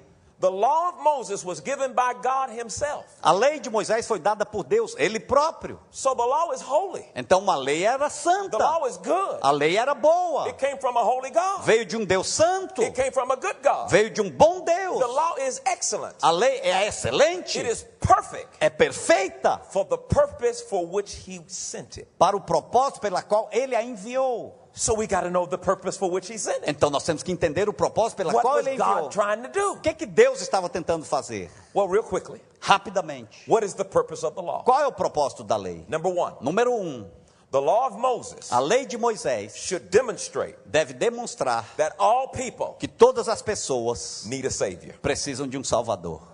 the law of Moses was given by God himself. a lei de Moisés foi dada por Deus, ele próprio. So the law is holy. Então, uma lei era The santa. law is good. A lei era boa. It came from a holy God. Veio de um Deus santo. It came from a good God. Veio de um bom Deus. The law is excellent. A lei é excelente. It is perfect É perfeita for the purpose for which he sent it. para o propósito pela qual ele a enviou. So we got to know the purpose for which he sent it. Então nós temos que entender o propósito pela What qual was ele enviou. God trying to do? O que Deus estava tentando fazer? Well, real quickly, Rapidamente. what is the purpose of the law? Qual é o propósito da lei? Number one, Número 1. the law of Moses A lei de Moisés should demonstrate deve demonstrar that all people que todas as pessoas need a savior. precisam de um Salvador.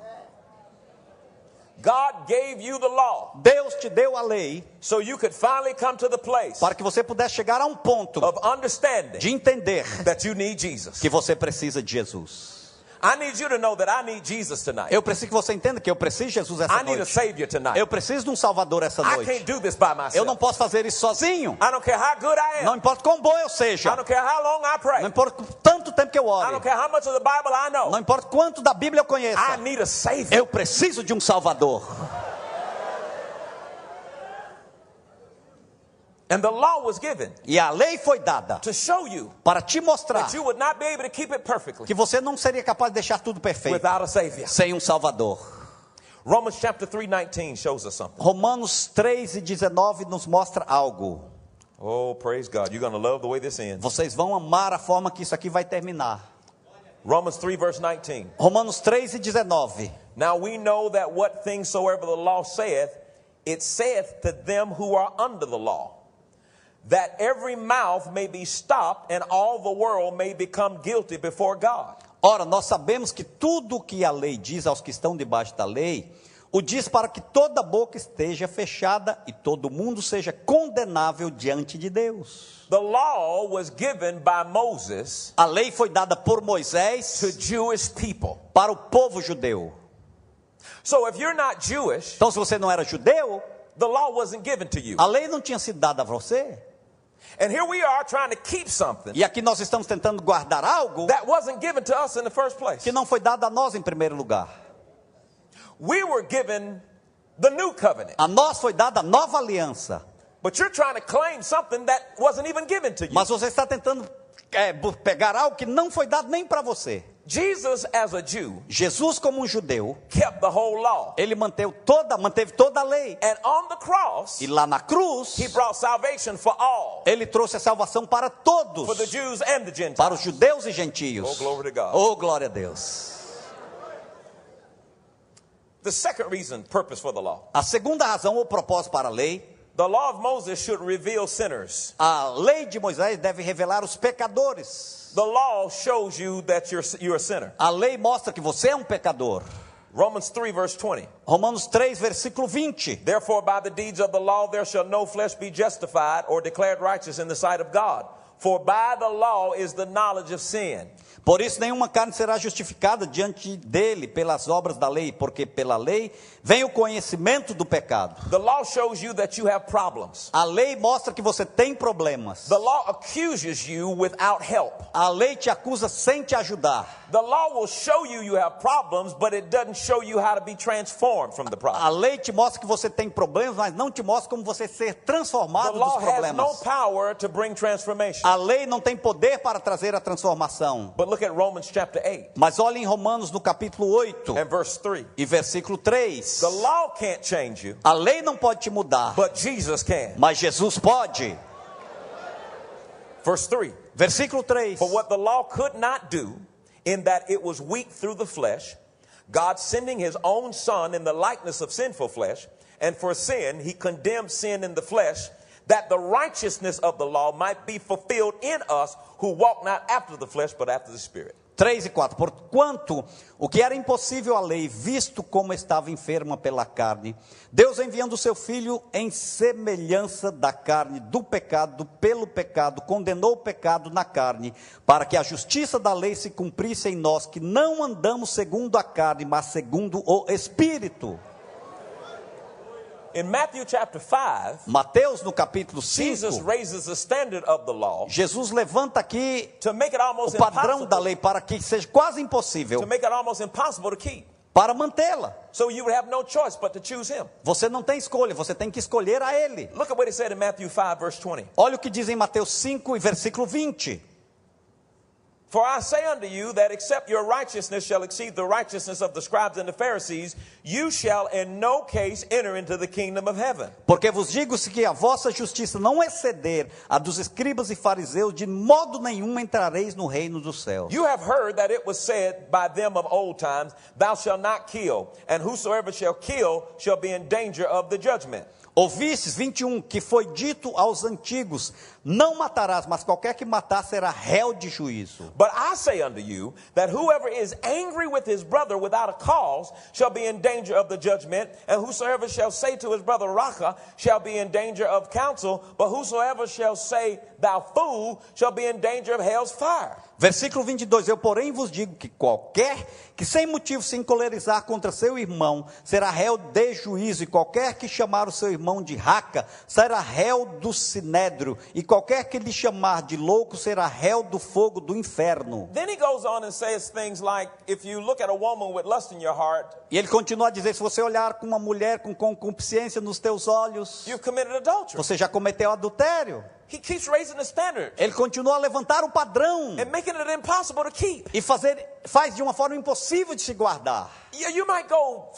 God gave you the law Deus te deu a lei so you could finally come to the place para que você pudesse chegar a um ponto of understanding de entender that you need Jesus. que você precisa de Jesus. I need you to know that I need Jesus tonight. Eu preciso que você entenda que eu preciso de Jesus essa I need a noite. savior tonight. Eu preciso de um Salvador essa I noite. can't do this by myself. Eu não posso fazer isso sozinho. I don't care how good I am. Não importa quão bom eu I seja. don't care how long I pray. Não importa tanto tempo que eu I ore. don't care how much of the Bible I know. Não importa quanto da Bíblia eu I conheça. need a savior. Eu preciso de um Salvador. And the law was given E a lei foi dada to show you para te mostrar that you would not be able to keep it perfectly que você não seria capaz de deixar tudo perfeito without a savior. sem um Salvador. Romans chapter 3:19 shows us something. Romanos 3:19 nos mostra algo. Oh, praise God. You're going to love the way this ends. Vocês vão amar a forma que isso aqui vai terminar. Romans 3 verse 19. Romanos 3:19. Now we know that what things soever the law saith, it saith to them who are under the law, that every mouth may be stopped and all the world may become guilty before God. Ora, nós sabemos que tudo o que a lei diz aos que estão debaixo da lei, o diz para que toda boca esteja fechada e todo mundo seja condenável diante de Deus. The law was given by Moses A lei foi dada por Moisés to Jewish people. para o povo judeu. So if you're not Jewish, Então, se você não era judeu, the law wasn't given to you. a lei não tinha sido dada a você. And here we are trying to keep something E aqui nós estamos tentando guardar algo that wasn't given to us in the first place. que não foi dado a nós em primeiro lugar. We were given the new covenant, A nós foi dada a nova aliança. but you're trying to claim something that wasn't even given to you. Mas você está tentando pegar algo que não foi dado nem para você. Jesus, as a Jew, Jesus, como um judeu, kept the whole law. ele manteve toda a lei. And on the cross, E lá na cruz, he brought salvation for all, ele trouxe a salvação para todos, for the Jews and the Gentiles. para os judeus e gentios. Oh, glory to God. Oh, glória a Deus. The second reason, purpose for the law. A segunda razão ou propósito para a lei, The law of Moses should reveal sinners. a lei de Moisés deve revelar os pecadores. The law shows you that you're a sinner. A lei mostra que você é um pecador. Romans 3 verse 20. Romanos 3, versículo 20. Therefore by the deeds of the law there shall no flesh be justified or declared righteous in the sight of God. For by the law is the knowledge of sin. Por isso nenhuma carne será justificada diante dele pelas obras da lei, porque pela lei vem o conhecimento do pecado. The law shows you that you have problems. A lei mostra que você tem problemas. The law accuses you without help. A lei te acusa sem te ajudar. The law will show you you have problems, but it doesn't show you how to be transformed from the problem. A lei te mostra que você tem problemas, mas não te mostra como você ser The transformado dos law has no problemas. power to bring transformation. A lei não tem poder para trazer a transformação. But look at Romans chapter 8 Mas olhe em Romanos no capítulo 8 and verse 3. e versículo 3. The law can't change you, A lei não pode te mudar, but Jesus can. mas Jesus pode. Verse 3. Versículo 3. For what the law could not do, in that it was weak through the flesh, God sending his own Son in the likeness of sinful flesh, and for sin he condemned sin in the flesh, that the righteousness of the law might be fulfilled in us who walk not after the flesh but after the Spirit. 3 e 4. Porquanto o que era impossível à lei, visto como estava enferma pela carne, Deus enviando o seu Filho em semelhança da carne do pecado, pelo pecado, condenou o pecado na carne, para que a justiça da lei se cumprisse em nós, que não andamos segundo a carne, mas segundo o Espírito. In Matthew chapter 5, Mateus no capítulo Jesus 5, raises the standard of the law Jesus levanta aqui to make it almost o padrão da impossible, lei para que seja quase impossível, to make it almost impossible to keep. para mantê-la. So you would have no choice but to choose him. Você não tem escolha, você tem que escolher a Ele. Look at what he said in Matthew 5 verse 20. Olha o que diz em Mateus 5 e versículo 20. For I say unto you that except your righteousness shall exceed the righteousness of the scribes and the Pharisees, you shall in no case enter into the kingdom of heaven. Porque vos digo que a vossa justiça não exceder a dos escribas e fariseus, de modo nenhum entrareis no reino dos céus. You have heard that it was said by them of old times, thou shalt not kill, and whosoever shall kill shall be in danger of the judgment. Ouvistes, 21, que foi dito aos antigos, não matarás, mas qualquer que matar será réu de juízo. But I say unto you, that whoever is angry with his brother without a cause shall be in danger of the judgment, and whosoever shall say to his brother Raca shall be in danger of counsel, but whosoever shall say thou fool shall be in danger of hell's fire. Versículo 22, eu porém vos digo que qualquer que sem motivo se encolerizar contra seu irmão, será réu de juízo, e qualquer que chamar o seu irmão de raca, será réu do sinédrio, e qualquer que lhe chamar de louco, será réu do fogo do inferno. Then he goes on and says things like, if you look at a woman with lust in your heart, E ele continua a dizer, se você olhar com uma mulher com concupiscência nos teus olhos, you've committed adultery. você já cometeu adultério. He keeps raising the standard Ele continua a levantar o padrão, and making it impossible to keep. e faz de uma forma impossível de se guardar. You might go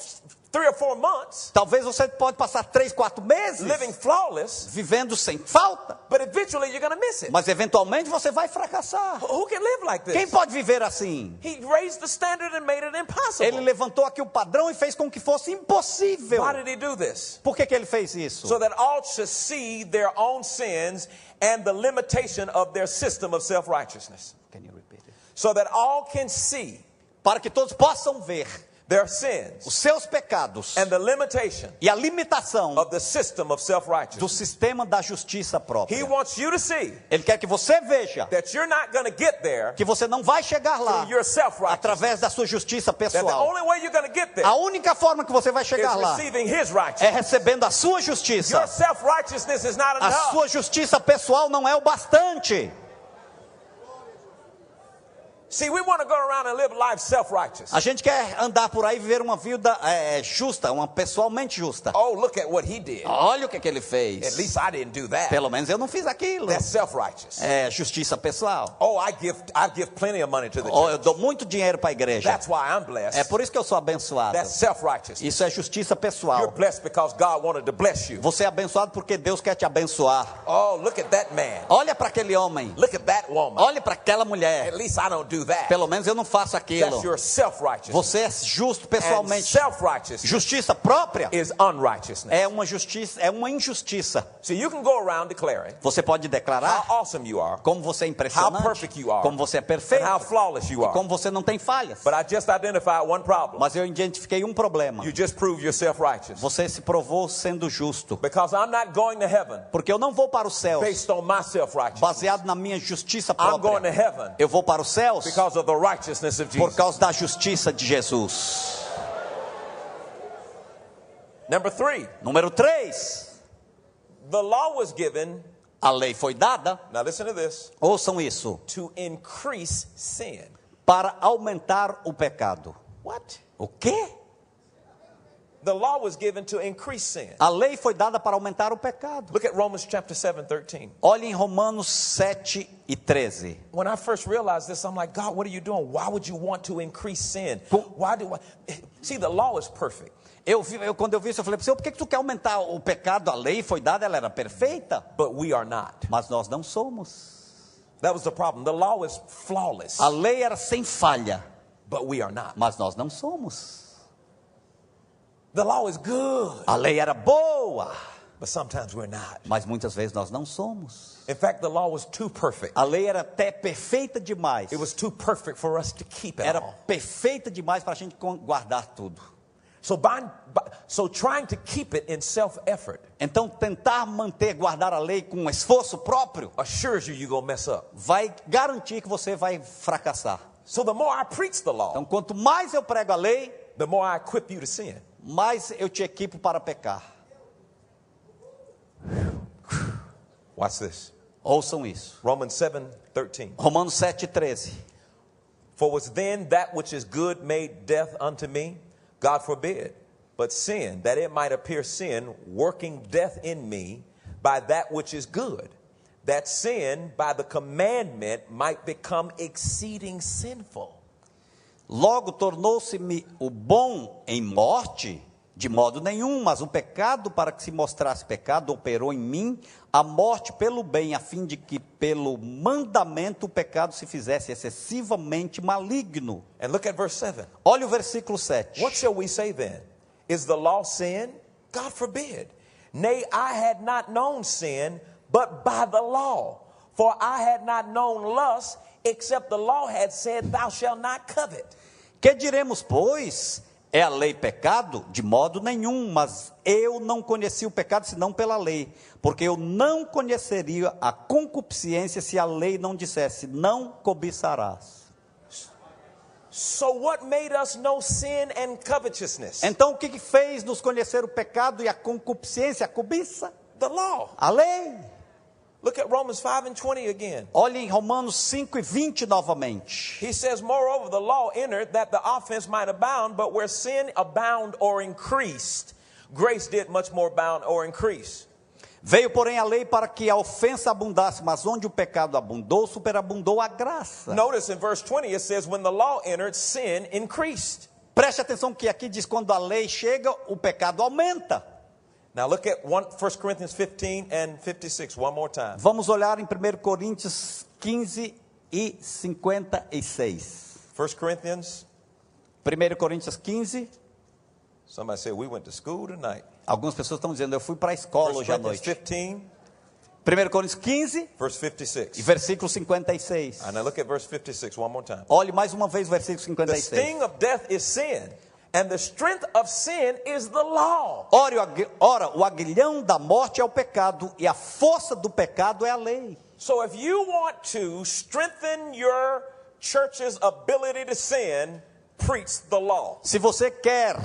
3 or 4 months Talvez você pode passar 3, 4 meses living flawless, vivendo sem falta, but eventually you're going to miss it. mas eventualmente você vai fracassar. Who can live like Quem this? pode viver assim? He raised the standard and made it Ele impossible. levantou aqui o padrão e fez com que fosse impossível. Why did he do this? Por que ele fez isso? So that all should see their own sins and the limitation of their system of self-righteousness. Can you repeat it? So that all can see Para que todos possam ver their os sins seus pecados and the limitation e a limitação of the system of do self-righteousness. sistema da justiça He própria. wants you to see Ele quer que você veja that you're not going to get there que você não vai chegar lá through your self-righteousness. através da sua justiça That the pessoal. only way you're going to get there A única forma que você vai is chegar lá receiving His é righteousness. recebendo a sua Your justiça. self-righteousness is not A enough. sua justiça pessoal não é o bastante. See, we want to go around and live life self-righteous. A gente quer andar por aí e viver uma vida justa, uma pessoalmente justa. Oh, look at what he did. Olha o que ele At fez. least I didn't do that. Pelo menos eu não fiz aquilo. That's self-righteous. É justiça pessoal. Oh, I give plenty of money to the Oh, eu church. dou muito dinheiro para a igreja. That's why I'm É blessed. por isso que eu sou abençoado. That's self-righteous. Isso é justiça You're pessoal. blessed because God wanted to bless you. Você é abençoado porque Deus quer te abençoar. Oh, look at that man. Olha para aquele homem. Look at that woman. Olha para aquela At mulher. least I don't do that. Pelo menos eu não faço aquilo. That's your self-righteousness. Você é justo And pessoalmente. self-righteousness Justiça própria is unrighteousness. é uma justiça, é uma injustiça. So you can go around declaring Você pode how declarar awesome you are, como você é how impressionante, perfect you are, como você é and perfeito, how flawless you are. como você não tem falhas. But I just identified one problem. Mas eu identifiquei um problema. You just proved you're self-righteous. Você se provou sendo justo. Because I'm not going to heaven Porque eu não vou para os céus based on my self-righteousness. baseado na minha justiça I'm going to própria. heaven Eu vou para os céus because of the righteousness of por Jesus. causa da justiça de Jesus. Number 3, Número 3. the law was given, A lei foi dada, now listen to this, ouçam isso, to increase sin. para aumentar o pecado. What? O quê? The law was given to increase sin. A lei foi dada para aumentar o pecado. Look at Romans chapter 7:13. Olhe em Romanos 7:13. When I first realized this, I'm like, God, what are you doing? Why would you want to increase sin? Why do I? See, the law is perfect. Quando eu vi isso, eu falei para você, por que tu quer aumentar o pecado? A lei foi dada, ela era perfeita. But we are not. Mas nós não somos. That was the problem. The law is flawless, A lei era sem falha, but we are not. mas nós não somos. The law is good, A lei era boa, but sometimes we're not. mas muitas vezes nós não somos. In fact, the law was too perfect. A lei era até perfeita demais. It was too perfect for us to keep it Era all. perfeita demais para a gente guardar tudo. So trying to keep it in self-effort Então tentar manter, guardar a lei com um esforço próprio, assures you you're going to mess up. vai garantir que você vai fracassar. So the more I preach the law, Então quanto mais eu prego a lei, the more I equip you to sin. mais eu te equipo para pecar. Watch this. Ouçam isso. Romans 7:13. Romanos 7:13. For was then that which is good made death unto me? God forbid. But sin, that it might appear sin, working death in me by that which is good, that sin by the commandment might become exceeding sinful. Logo tornou-se-me o bom em morte? De modo nenhum, mas o pecado, para que se mostrasse pecado, operou em mim a morte pelo bem, a fim de que pelo mandamento o pecado se fizesse excessivamente maligno. And look at verse 7. Olha o versículo 7. What shall we say then? Is the law sin? God forbid. Nay, I had not known sin, but by the law. For I had not known lust, except the law had said, thou shalt not covet. Que diremos, pois? É a lei pecado? De modo nenhum, mas eu não conheci o pecado senão pela lei, porque eu não conheceria a concupiscência se a lei não dissesse, não cobiçarás. So what made us know sin and covetousness? Então o que fez nos conhecer o pecado e a concupiscência, a cobiça? The law. A lei. Look at Romans 5:20 again. Olhe em Romanos 5:20 novamente. He says, moreover, the law entered that the offense might abound, but where sin abound or increased, grace did much more abound or increase. Veio, porém, a lei para que a ofensa abundasse, mas onde o pecado abundou, superabundou a graça. Notice in verse 20 it says, when the law entered, sin increased. Preste atenção que aqui diz, quando a lei chega, o pecado aumenta. Now look at 1 Corinthians 15 and 56 one more time. Vamos olhar em 1 Coríntios 15 e 56. 1 Corinthians, 1 Coríntios 15. somebody said we went to school tonight. Algumas pessoas estão dizendo, eu fui para a escola 1 hoje à Corinthians noite. 15, 1 Coríntios 15 verse e 56. versículo 56. And now look at verse 56 one more time. Olhe mais uma vez o versículo The 56. sting of death is sin, and the strength of sin is the law. Ora, o aguilhão da morte é o pecado, e a força do pecado é a lei. So if you want to strengthen your church's ability to sin, preach the law. Se você quer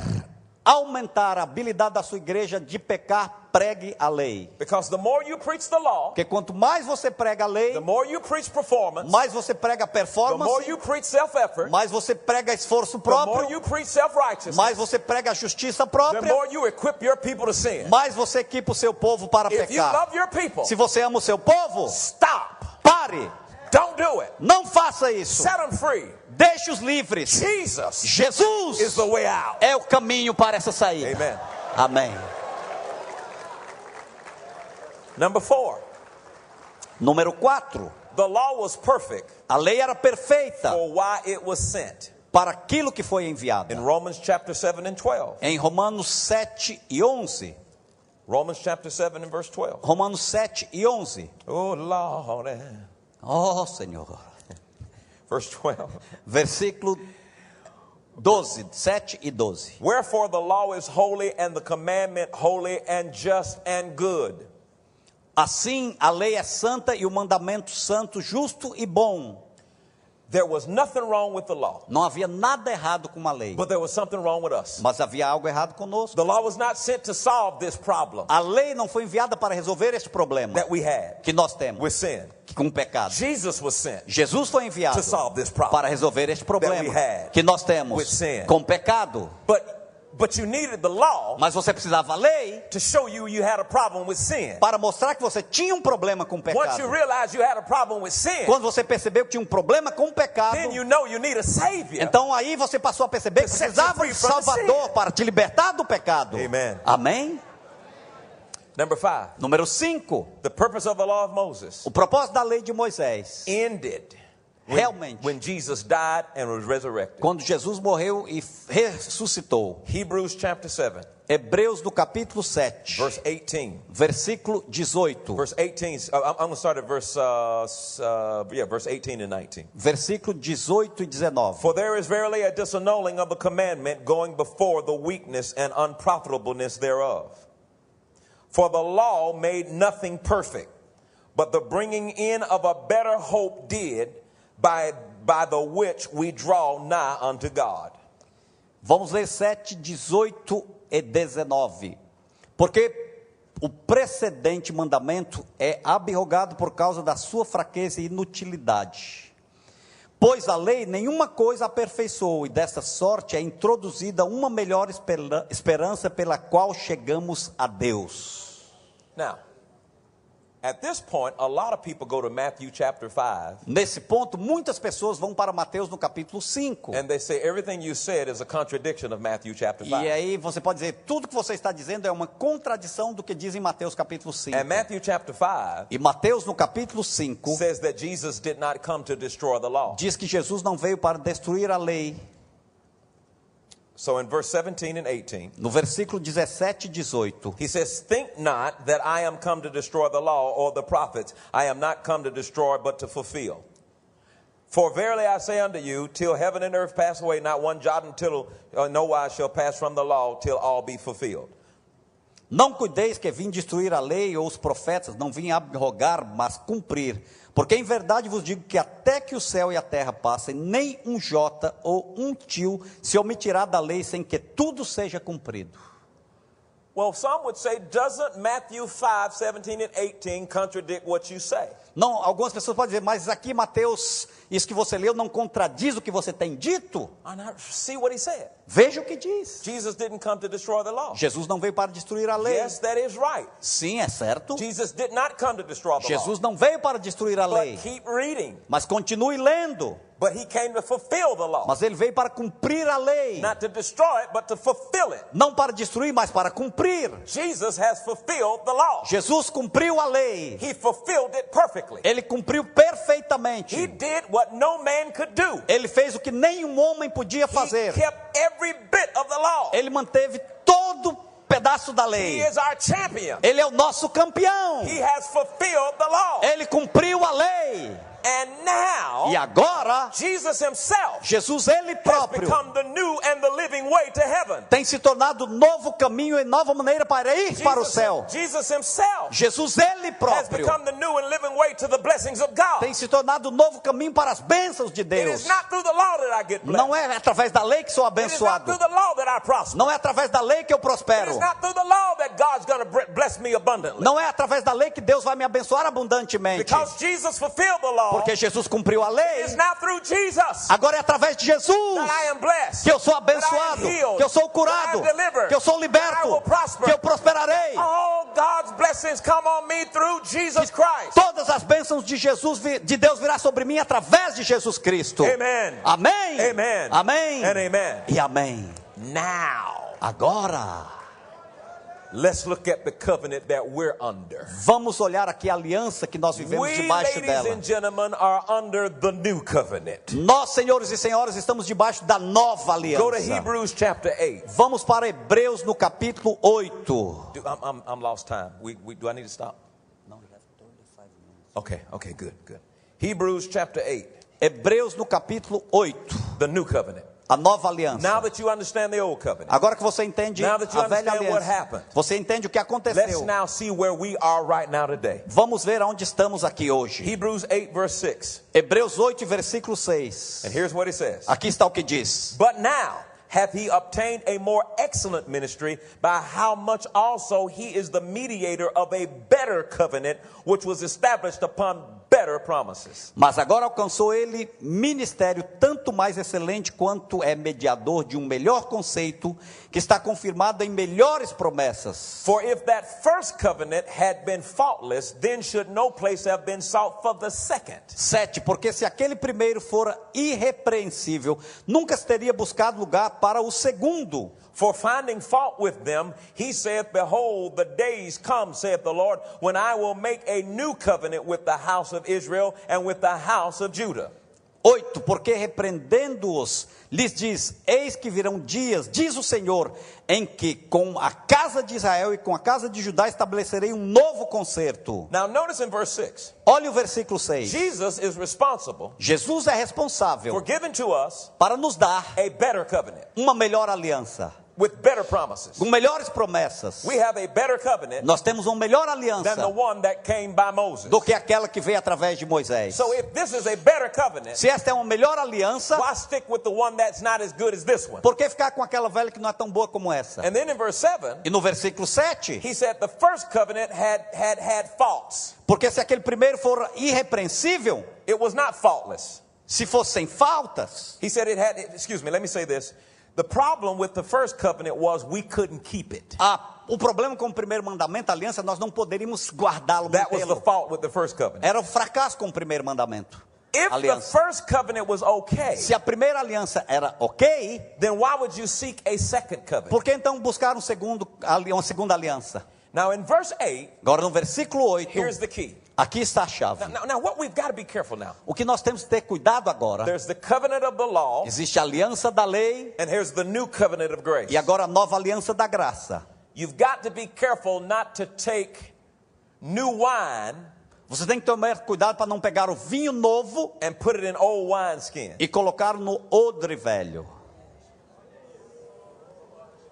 aumentar a habilidade da sua igreja de pecar, pregue a lei. Because the more you preach the law, Porque quanto mais você prega a lei, the more you preach performance, mais você prega the more performance, you preach self-effort, mais você prega esforço the more próprio, you preach self-righteousness, mais você prega a justiça the própria, more you equip your people to sin. mais você equipa o seu povo para If you pecar. love your people, Se você ama o seu povo, stop. pare, Don't do it. não faça isso. Set them free. Deixe-os livres. Jesus Jesus is the way out. é o caminho para essa saída. Amen. Amém. Number 4, Número 4. the law was perfect A lei era perfeita for why it was sent. para aquilo que foi enviado. In Romans chapter 7 and 12. Em Romanos 7 e 11. Romans chapter 7 and verse 12. Romanos 7 e 11. Oh Lord. Oh, Senhor. Verse 12. Versículo 12, 7 e 12. Wherefore the law is holy, and the commandment holy and just and good. Assim, a lei é santa e o mandamento santo, justo e bom. There was nothing wrong with the law, Não havia nada errado com a lei, but there was something wrong with us. mas havia algo errado conosco. The law was not sent to solve this problem A lei não foi enviada para resolver este problema that we had que nós temos with sin. com o pecado. Jesus was sent Jesus foi enviado to solve this problem. para resolver este problema we had que nós with temos sin. com o pecado. But you needed the law Mas você precisava a lei to show you had a problem with sin. para mostrar que você tinha um problema com o Once you pecado. realize you had a problem with sin, Quando você percebeu que tinha um problema com o pecado, then you know you need a savior. então aí você passou a perceber que To set you precisava free de from the Salvador sin. para te libertar do pecado. Amen. Amém? Number 5, Número 5. the purpose of the law of Moses O propósito da lei de Moisés. ended Realmente, when Jesus died and was resurrected. quando Jesus morreu e ressuscitou. Hebrews chapter 7, Hebreus do capítulo 7, verse 18. versículo 18. Verse 18, I'm going to start at verse 18 and 19. Versículo 18 e 19. For there is verily a disannulling of the commandment going before the weakness and unprofitableness thereof. For the law made nothing perfect, but the bringing in of a better hope did, by the which we draw nigh unto God. Vamos ler 7, 18 e 19. Porque o precedente mandamento é abrogado por causa da sua fraqueza e inutilidade. Pois a lei nenhuma coisa aperfeiçoou, e desta sorte é introduzida uma melhor esperança pela qual chegamos a Deus. Now, at this point, a lot of people go to Matthew chapter 5, Nesse ponto, muitas pessoas vão para Mateus no capítulo 5. and they say everything you said is a contradiction of Matthew chapter 5. E aí você pode dizer, tudo que você está dizendo é uma contradição do que diz em Mateus capítulo 5. And Matthew chapter 5 E Mateus no capítulo 5 says that Jesus did not come to destroy the law. diz que Jesus não veio para destruir a lei. So in verse 17 and 18, No versículo 17 e 18, he says, think not that I am come to destroy the law or the prophets. I am not come to destroy, but to fulfill. For verily I say unto you, till heaven and earth pass away, not one jot until no wise shall pass from the law, till all be fulfilled. não cuideis que vim destruir a lei ou os profetas, não vim abrogar, mas cumprir. Porque em verdade vos digo que até que o céu e a terra passem, nem um jota ou um tio se omitirá da lei sem que tudo seja cumprido. Well, some would say, doesn't Matthew 5, 17 and 18 contradict what you say? Não, algumas pessoas podem dizer, mas aqui Mateus, isso que você leu não contradiz o que você tem dito? See what he said. Veja o que diz. Jesus didn't come to destroy the law. Jesus não veio para destruir a lei. Yes, that is right. Sim, é certo. Jesus did not come to destroy the law. Jesus não veio para destruir a lei. But keep reading. Mas continue lendo. But he came to fulfill the law. Mas ele veio para cumprir a lei. Not to destroy it, but to fulfill it. Não para destruir, mas para cumprir. Jesus has fulfilled the law. Jesus cumpriu a lei. He fulfilled it perfectly. Ele cumpriu perfeitamente. He did what no man could do. Ele fez o que nenhum homem podia fazer. He kept every bit of the law. Ele manteve todo pedaço da He lei. is our champion. Ele é o nosso campeão. He has fulfilled the law. Ele cumpriu a lei. And now, E agora, Jesus himself Jesus ele has próprio become the new and the living way to heaven. tem se tornado novo caminho e nova maneira para ir para o céu. Jesus himself Jesus ele has próprio become the new and living way to the blessings of God. tem se tornado novo caminho para as bênçãos de It Deus. is not through the law that I get blessed. Não é através da lei que sou It is not abençoado. through the law that I prosper. Não é através da lei que eu It prospero. is not through the law that God's going to bless me abundantly. Não é através da lei que Deus vai me abençoar abundantemente. Because Jesus fulfilled the law. Porque Jesus cumpriu a lei. It is now through Jesus Agora é através de Jesus that I am blessed. que eu sou that I am abençoado, healed, que eu sou that I curado, am delivered, que eu sou that I liberto, will prosper. que eu prosperarei. All God's blessings come on me through Jesus Christ. Todas as bênçãos de Jesus, de Deus virá sobre mim através de Jesus Cristo. Amen. Amém. Amen. Amém. And amen. E amém. Now, Agora, let's look at the covenant that we're under. vamos olhar aqui a aliança que nós vivemos We, debaixo ladies dela. and gentlemen, are under the new covenant. Nós, senhores e senhoras, estamos debaixo da nova Go to aliança. Hebrews chapter 8. Vamos para Hebreus no capítulo 8. I'm lost time. Do I need to stop? Okay, good. Hebrews chapter 8, Hebreus no capítulo 8. the new covenant. A nova aliança. Now that you understand the old covenant, Agora que você entende Now that you a velha understand what aliança, happened, você entende o que let's aconteceu. now see where we are right now today. Vamos ver aonde estamos aqui hoje. Hebrews 8 verse 6. Hebreus 8, versículo 6. And here's what it says. Aqui está o que diz. But now hath he obtained a more excellent ministry, by how much also he is the mediator of a better covenant, which was established upon better promises. Mas agora alcançou ele ministério tanto mais excelente quanto é mediador de um melhor conceito, que está confirmado em melhores promessas. For if that first covenant had been faultless, then should no place have been sought for the second. 7. Porque se aquele primeiro fora irrepreensível, nunca se teria buscado lugar para o segundo. For finding fault with them, he saith, Behold, the days come, saith the Lord, when I will make a new covenant with the house of Israel and with the house of Judah. 8. Porque repreendendo-os, lhes diz, eis que virão dias, diz o Senhor, em que com a casa de Israel e com a casa de Judá estabelecerei um novo concerto. Now notice in verse 6, Olha o versículo 6. Jesus is responsible Jesus é for responsável giving to us para nos dar a better covenant uma melhor aliança, with better promises. com melhores promessas. We have a better covenant Nós temos uma melhor than the aliança one that came by Moses. do que aquela que veio através de Moisés. So if this is a better covenant, Se esta é uma melhor aliança, why stick with the one that's not as good as this one? por que ficar com aquela velha que não é tão boa como essa? And then in verse 7, E no versículo 7, he said the first covenant had faults. porque se aquele primeiro for irrepreensível, It was not faultless. se fosse sem faltas, He said it had, excuse me, let me say this. The problem with the first covenant was we couldn't keep it. o problema com o primeiro mandamento, a aliança, nós não poderíamos guardá-lo, That was the mantê-lo. fault with the first covenant. Era o fracasso com o primeiro mandamento. If the Aliança. first covenant was okay, Se a primeira aliança era ok, then why would you seek a second covenant? por que então buscar uma segunda aliança? Now in verse 8, Agora no versículo 8, here's the key. aqui está a chave. Now what we've got to be careful now. O que nós temos que ter cuidado agora, There's the covenant of the law, existe a aliança da lei and here's the new covenant of grace. e agora a nova aliança da graça. You've got to be careful not to take new wine Você tem que tomar cuidado para não pegar o vinho novo and put it in old wineskin. e colocar no odre velho.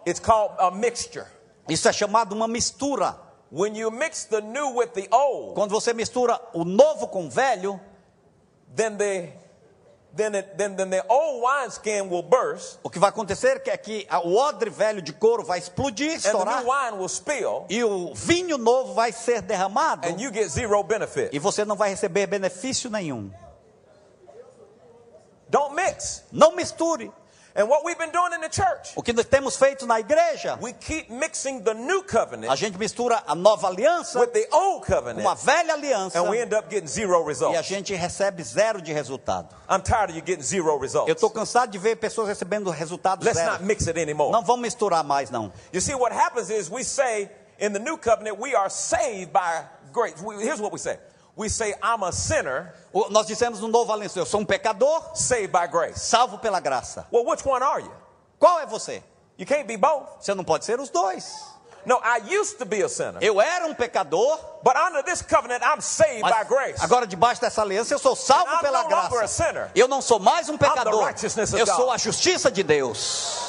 It's called a mixture. Isso é chamado uma mistura. When you mix the new with the old, Quando você mistura o novo com o velho, then the old wineskin will burst, o que vai acontecer é que o odre velho de couro vai explodir, and the estourar, new wine will spill, e o vinho novo vai ser derramado, and you get zero benefit. e você não vai receber benefício nenhum. Don't mix. Não misture. And what we've been doing in the church, O que nós temos feito na igreja, we keep mixing the new covenant a gente mistura a nova aliança with the old com a covenant, velha aliança and we end up getting zero e a results. gente recebe zero de resultado. I'm tired of you getting zero Eu results. estou cansado de ver pessoas recebendo resultados Let's zero. not mix it anymore. Não vamos misturar mais, não. You see, what happens is we say in the new covenant, we are saved by grace. Here's what we say. We say, I'm a sinner Nós dissemos no novo aliança, eu sou um pecador, saved by grace. salvo pela graça. Well, which one are you? Qual é você? You can't be both. Você não pode ser os dois. No, I used to be a sinner, Eu era um pecador, but under this covenant, I'm saved by mas grace. agora debaixo dessa aliança eu sou salvo And I'm pela no longer a graça. sinner. Eu não sou mais um pecador. righteousness of Eu sou God. a justiça de Deus.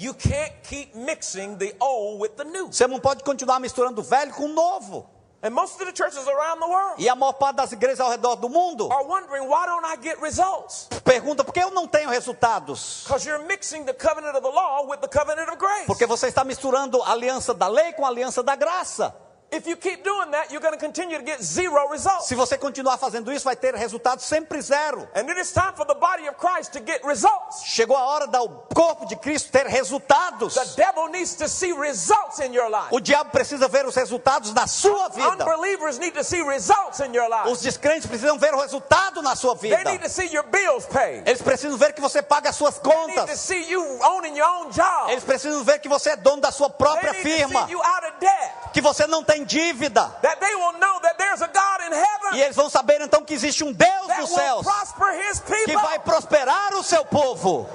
You can't keep mixing the old with the new. Você não pode continuar misturando o velho com o novo. And most of the churches around the world E a maior parte das igrejas ao redor do mundo are wondering, why don't I get results? pergunta por que eu não tenho resultados? Because you're mixing the covenant of the law with the covenant of grace. Porque você está misturando a aliança da lei com a aliança da graça. If you keep doing that, you're going to continue to get zero results. Se você continuar fazendo isso, vai ter resultado sempre zero. And it is time for the body of Christ to get results. Chegou a hora do corpo de Cristo ter resultados. The devil needs to see results in your life. O diabo precisa ver os resultados na sua vida. Unbelievers need to see results in your life. Os descrentes precisam ver o resultado na sua They vida. need to see your bills paid. Eles precisam ver que você paga as suas They need to contas. see you owning your own job. Eles precisam ver que você é dono da sua They própria need to firma. see you out of debt. Que você não tem dívida. That they will know that there's a God in E heaven eles vão saber então que existe um Deus that nos will céus prosper his que people. vai prosperar o seu povo.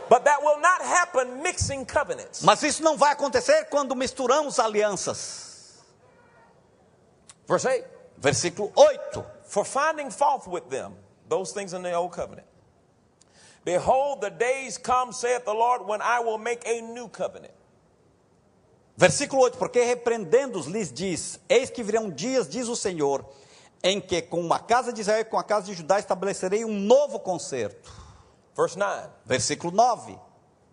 But that will not happen mixing covenants. Mas isso não vai acontecer quando misturamos alianças. Verse 8. Versículo 8. For finding fault with them, those things in the old covenant. Behold, the days come, saith the Lord, when I will make a new covenant. Versículo 8, porque repreendendo-os lhes diz, eis que virão dias, diz o Senhor, em que com a casa de Israel e com a casa de Judá estabelecerei um novo concerto. Verse 9. Versículo 9,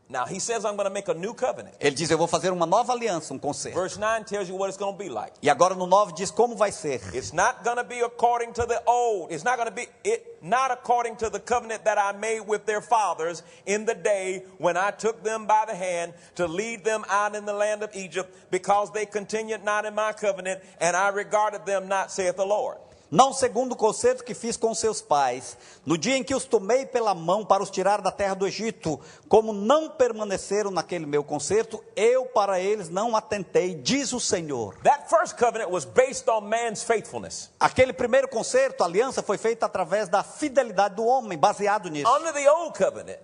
Now he says I'm going to make a new covenant. ele diz, eu vou fazer uma nova aliança, um concerto. Verse 9 tells you what it's going to be like. E agora no 9 diz como vai ser. It's not going to be according to the old. It's not going to be not according to the covenant that I made with their fathers in the day when I took them by the hand to lead them out in the land of Egypt, because they continued not in my covenant, and I regarded them not, saith the Lord. Não segundo o concerto que fiz com seus pais, no dia em que os tomei pela mão para os tirar da terra do Egito, como não permaneceram naquele meu concerto, eu para eles não atentei, diz o Senhor. That first covenant was based on man's faithfulness. Aquele primeiro concerto, a aliança, foi feita através da fidelidade do homem, baseado nisso. Under the old covenant,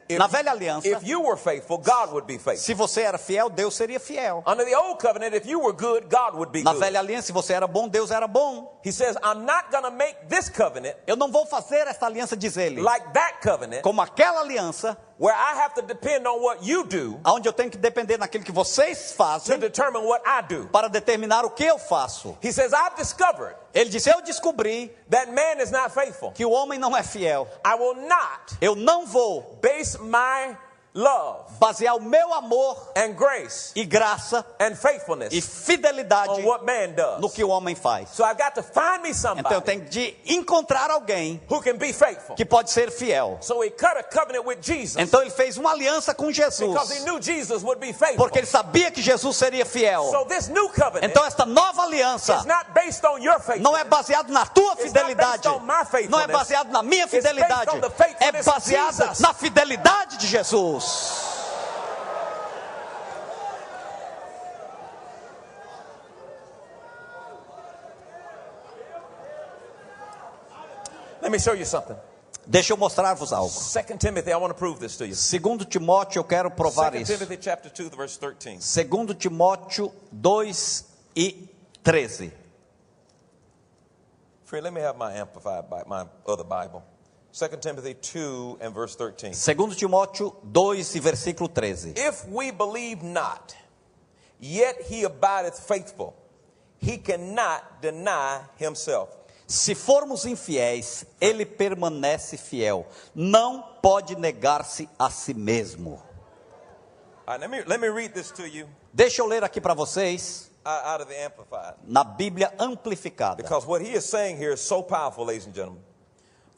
Na velha aliança, if you were faithful, God would be faithful. se você era fiel, Deus seria fiel. Under the old covenant, if you were good, God would be Na good. velha aliança, se você era bom, Deus era bom. He says, I'm not going to make this covenant Eu não vou fazer esta aliança, diz ele, like that covenant, como aquela aliança, where I have to depend on what you do onde eu tenho que depender daquilo que vocês to fazem determine what I do. para determinar o que eu faço. He says, I've discovered Ele disse, eu descobri that man is not faithful. que o homem não é fiel. I will not Eu não vou base my love basear o meu amor and grace e graça and faithfulness e fidelidade on what man no does. que o homem faz. So I've got to find me Então eu somebody tenho de encontrar alguém who can be faithful. que pode ser fiel. So he cut a covenant with Jesus Então ele fez uma aliança com because he Jesus, knew Jesus would be faithful. porque ele sabia que Jesus seria fiel. So this new covenant Então esta nova aliança is not based on your faithfulness. não é baseado na tua It's not fidelidade, based on my faithfulness. não é baseado na minha fidelidade, based on the faithfulness é of baseado Jesus. na fidelidade de Jesus. Let me show you something. Deixa eu mostrar-vos algo. 2 Timothy, I want to prove this to you. Segundo Timóteo, eu quero provar 2 isso. Timothy chapter 2, verse 13. Segundo Timóteo 2:13. Fred, let me have my amplified Bible, my other Bible. 2 Timothy 2 and verse 13. Segundo Timóteo 2 e versículo 13. If we believe not, yet he abideth faithful. He cannot deny himself. Se formos infiéis, ele permanece fiel. Não pode negar-se a si mesmo. All right, let me read this to you Deixa eu ler aqui para vocês, out of the Amplified. na Bíblia amplificada. Because what he is saying here is so powerful, ladies and gentlemen.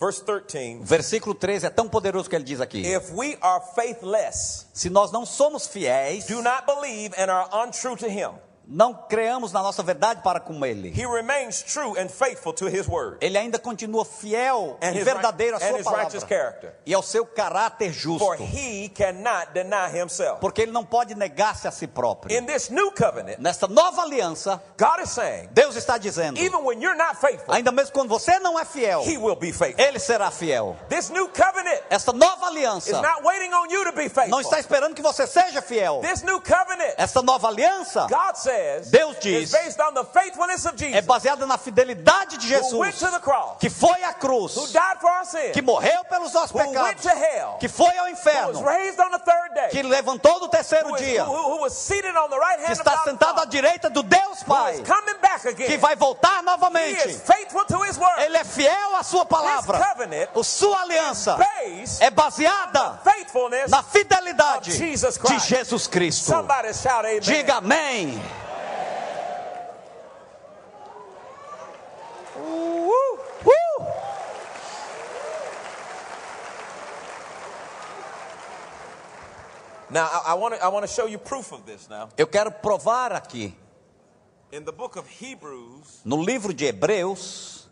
verse 13, Versículo 13 é tão poderoso que ele diz aqui: if we are faithless, se nós não somos fiéis, do not believe and are untrue to him, não creamos na nossa verdade para com ele, he remains true and faithful to his word ele ainda continua fiel and e his, verdadeiro à and sua his righteous palavra character. e ao seu caráter justo, For he cannot deny himself. porque ele não pode negar-se a si próprio. In this new covenant, Nesta nova aliança, God is saying, Deus está dizendo, even when you're not faithful, ainda mesmo quando você não é fiel, he will be faithful. ele será fiel. This new covenant Esta nova is aliança not waiting on you to be não faithful. está esperando que você seja fiel. This new covenant, Esta nova aliança God says, Deus diz, is based on the faithfulness of é Jesus, baseada na fidelidade de who went Jesus, to the cross, que foi à cruz, who died for our sins, que morreu pelos nossos who went pecados, to hell, que foi ao who was inferno, raised on the third day, que levantou no terceiro who dia, was seated on the right que hand of está God the sentado à Father, direita do Deus who Pai, is coming back que again. vai voltar He novamente. is faithful to his word. Ele é fiel à sua His palavra. covenant A sua aliança based é baseada faithfulness na fidelidade of Jesus de Christ. Jesus Cristo. Somebody shout amen. Diga amém. Now, I want to show you proof of this now. Eu quero provar aqui, In the book of Hebrews, no livro de Hebreus,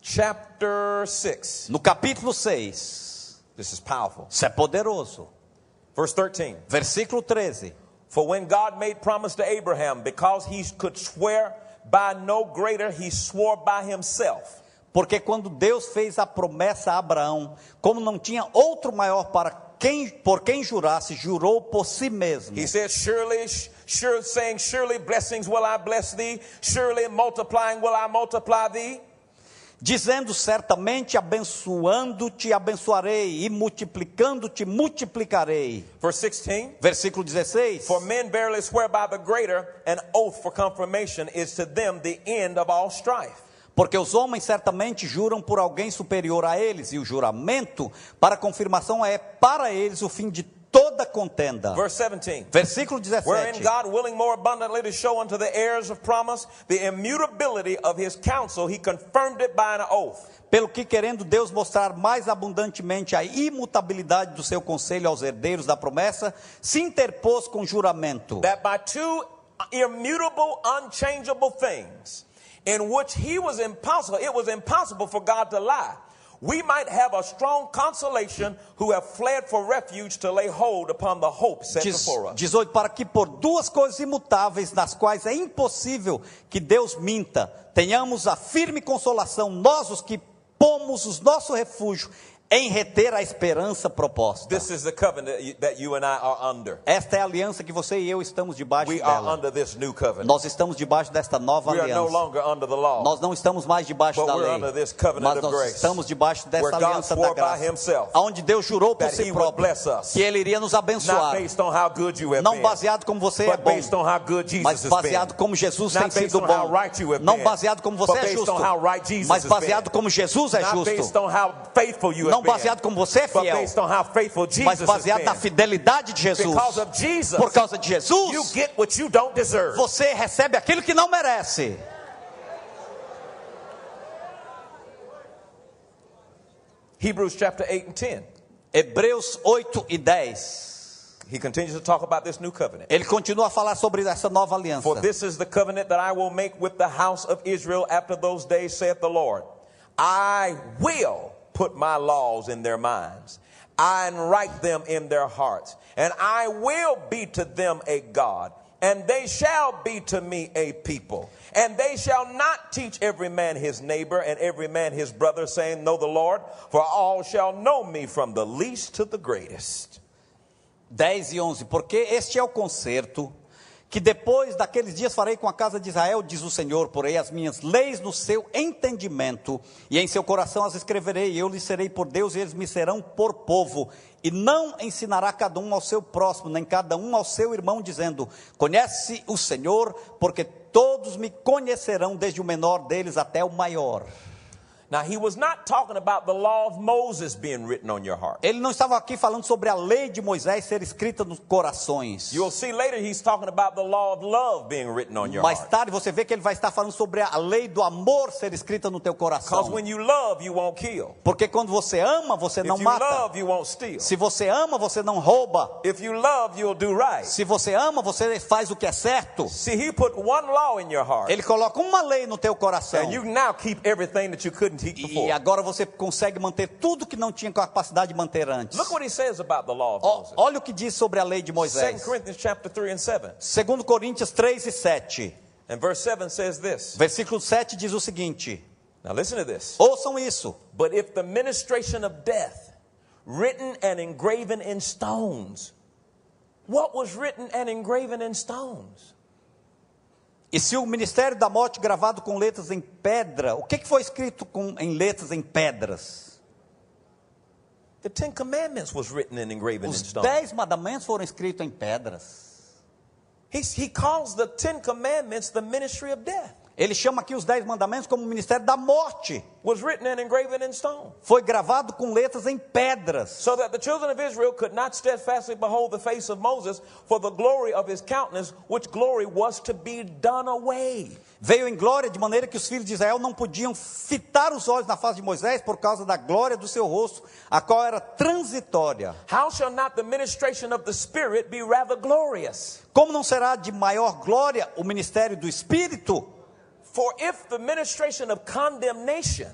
chapter 6. no capítulo 6, This is powerful. isso é poderoso. Verse 13. Versículo 13. For when God made promise to Abraham, because he could swear by no greater, he swore by himself. Porque quando Deus fez a promessa a Abraão, como não tinha outro maior por quem jurasse, jurou por si mesmo. He said, surely blessings will I bless thee, surely multiplying will I multiply thee. Dizendo certamente, abençoando-te, abençoarei, e multiplicando-te, multiplicarei. Verse 16. Versículo 16. For men verily swear by the greater, an oath for confirmation is to them the end of all strife. Porque os homens certamente juram por alguém superior a eles, e o juramento para confirmação é para eles o fim de toda contenda. Verse 17. Versículo 17. Wherein God, willing more abundantly to show unto the heirs of promise the immutability of his counsel, he confirmed it by an oath. Pelo que, querendo Deus mostrar mais abundantemente a imutabilidade do seu conselho aos herdeiros da promessa, se interpôs com juramento. That by two immutable, unchangeable things, in which it was impossible for God to lie, we might have a strong consolation who have fled for refuge to lay hold upon the hope set before us. 18, para que por duas coisas imutáveis, nas quais é impossível que Deus minta, tenhamos a firme consolação, nós os que pomos o nosso refúgio em reter a esperança proposta. This is the covenant that you and I are under. Esta é a aliança que você e eu estamos debaixo We are dela. under this new covenant. Nós estamos debaixo desta nova We are no aliança. longer under the law. Nós não estamos mais debaixo But da we're lei, under this covenant mas of nós grace, estamos debaixo dessa where God aliança da swore by graça, himself onde Deus jurou por that si he would próprio bless us, que Ele iria nos not abençoar, based on how good you have não been, baseado como você é but bom, based on how good Jesus mas has baseado been. como Jesus tem Not based sido on how bom, right you have não been, baseado como você but é based justo, on how right Jesus mas has baseado been. como Jesus é Not based justo, on how faithful you não have been, baseado como você é but fiel, based on how faithful Jesus mas has baseado na been. fidelidade de Jesus. Because of Jesus, Por causa de you Jesus, get what you don't deserve. você recebe aquilo que não merece. Hebrews chapter 8 and 10. Hebreus 8 e 10. He continues to talk about this new covenant. Ele continua a falar sobre essa nova aliança. For this is the covenant that I will make with the house of Israel after those days, saith the Lord. I will put my laws in their minds, and write them in their hearts, and I will be to them a God, and they shall be to me a people. And they shall not teach every man his neighbor and every man his brother, saying, Know the Lord, for all shall know me from the least to the greatest. 10 e 11, porque este é o concerto que depois daqueles dias farei com a casa de Israel, diz o Senhor, porei as minhas leis no seu entendimento, e em seu coração as escreverei, e eu lhes serei por Deus, e eles me serão por povo, e não ensinará cada um ao seu próximo, nem cada um ao seu irmão, dizendo, conhece o Senhor, porque todos me conhecerão, desde o menor deles até o maior. Now, he was not talking about the law of Moses being written on your heart. Ele não estava aqui falando sobre a lei de Moisés ser escrita nos corações. You'll see later he's talking about the law of love being written on your Mais heart. tarde você vê que ele vai estar falando sobre a lei do amor ser escrita no teu Because coração. when you love, you won't kill. Porque quando você ama, você If não you mata. love, you won't steal. Se você ama, você não rouba. If you love, you'll do right. Se você ama, você faz o que é certo. See, he put one law in your heart, Ele coloca uma lei no teu coração. and you now keep everything that you couldn't keep E before. agora você consegue manter tudo que não tinha capacidade de manter antes. Look what he says about the law of Moses. Olha o que diz sobre a lei de 2 Moisés. Corinthians chapter 3 and 7. 2 Coríntios 3 e 7. And verse 7 says this. Versículo 7 diz o seguinte. Now listen to this. Ouçam isso. But if the ministration of death, written and engraven in stones, what was written and engraven in stones? E se o ministério da morte gravado com letras em pedra, o que foi escrito em letras em pedras? The Ten Commandments was written and engraven in Os stone. 10 mandamentos foram escritos em pedras. He calls the Ten Commandments the ministry of death. Ele chama aqui os 10 mandamentos como o ministério da morte. Was written and engraven in stone. Foi gravado com letras em pedras. So that the children of Israel could not steadfastly behold the face of Moses for the glory of his countenance, which glory was to be done away. Veio em glória de maneira que os filhos de Israel não podiam fitar os olhos na face de Moisés por causa da glória do seu rosto, a qual era transitória. How shall not the ministration of the Spirit be rather glorious? Como não será de maior glória o ministério do Espírito? For if the ministration of condemnation,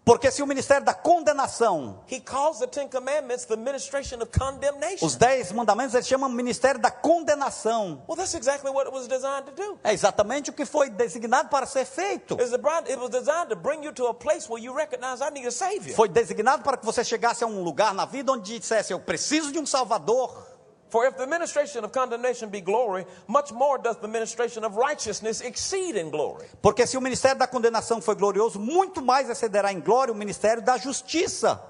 Porque se o ministério da condenação, he calls the Ten Commandments the ministration of condemnation. os 10 mandamentos, ele chama ministério da condenação. Well, that's exactly what it was designed to do. É exatamente o que foi designado para ser feito. It was designed to bring you to a place where you recognize I need a Savior. Foi designado para que você chegasse a um lugar na vida onde dissesse, eu preciso de um Salvador. For if the ministration of condemnation be glory, much more does the ministration of righteousness exceed in glory. Porque se o ministério da condenação foi glorioso, muito mais excederá em glória o ministério da justiça.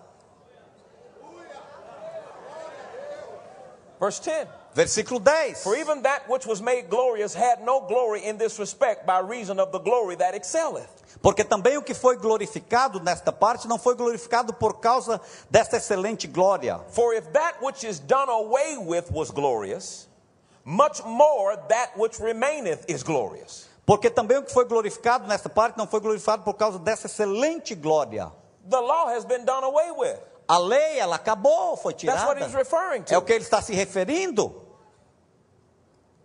Verse 10. Versículo 10. For even that which was made glorious had no glory in this respect by reason of the glory that excelleth. Porque também o que foi glorificado nesta parte não foi glorificado por causa desta excelente glória. For if that which is done away with was glorious, much more that which remaineth is glorious. Porque também o que foi glorificado nesta parte não foi glorificado por causa dessa excelente glória. The law has been done away with. A lei, ela acabou, foi That's what tirada. he's referring É o to. que ele está se referindo.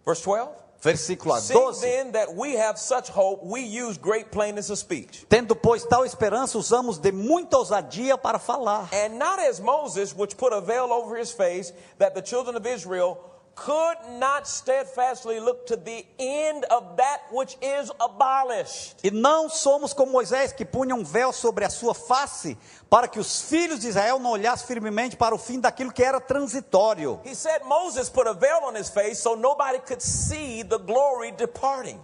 Verse 12. Versículo Seeing 12. then that we have such hope, we use great plainness of speech. Tendo, pois, tal esperança, usamos de muita ousadia para falar. And not as Moses, which put a veil over his face, that the children of Israel could not steadfastly look to the end of that which is abolished. E não somos como Moisés, que punha um véu sobre a sua face, para que os filhos de Israel não olhassem firmemente para o fim daquilo que era transitório. He said Moses put a veil on his face so nobody could see the glory departing.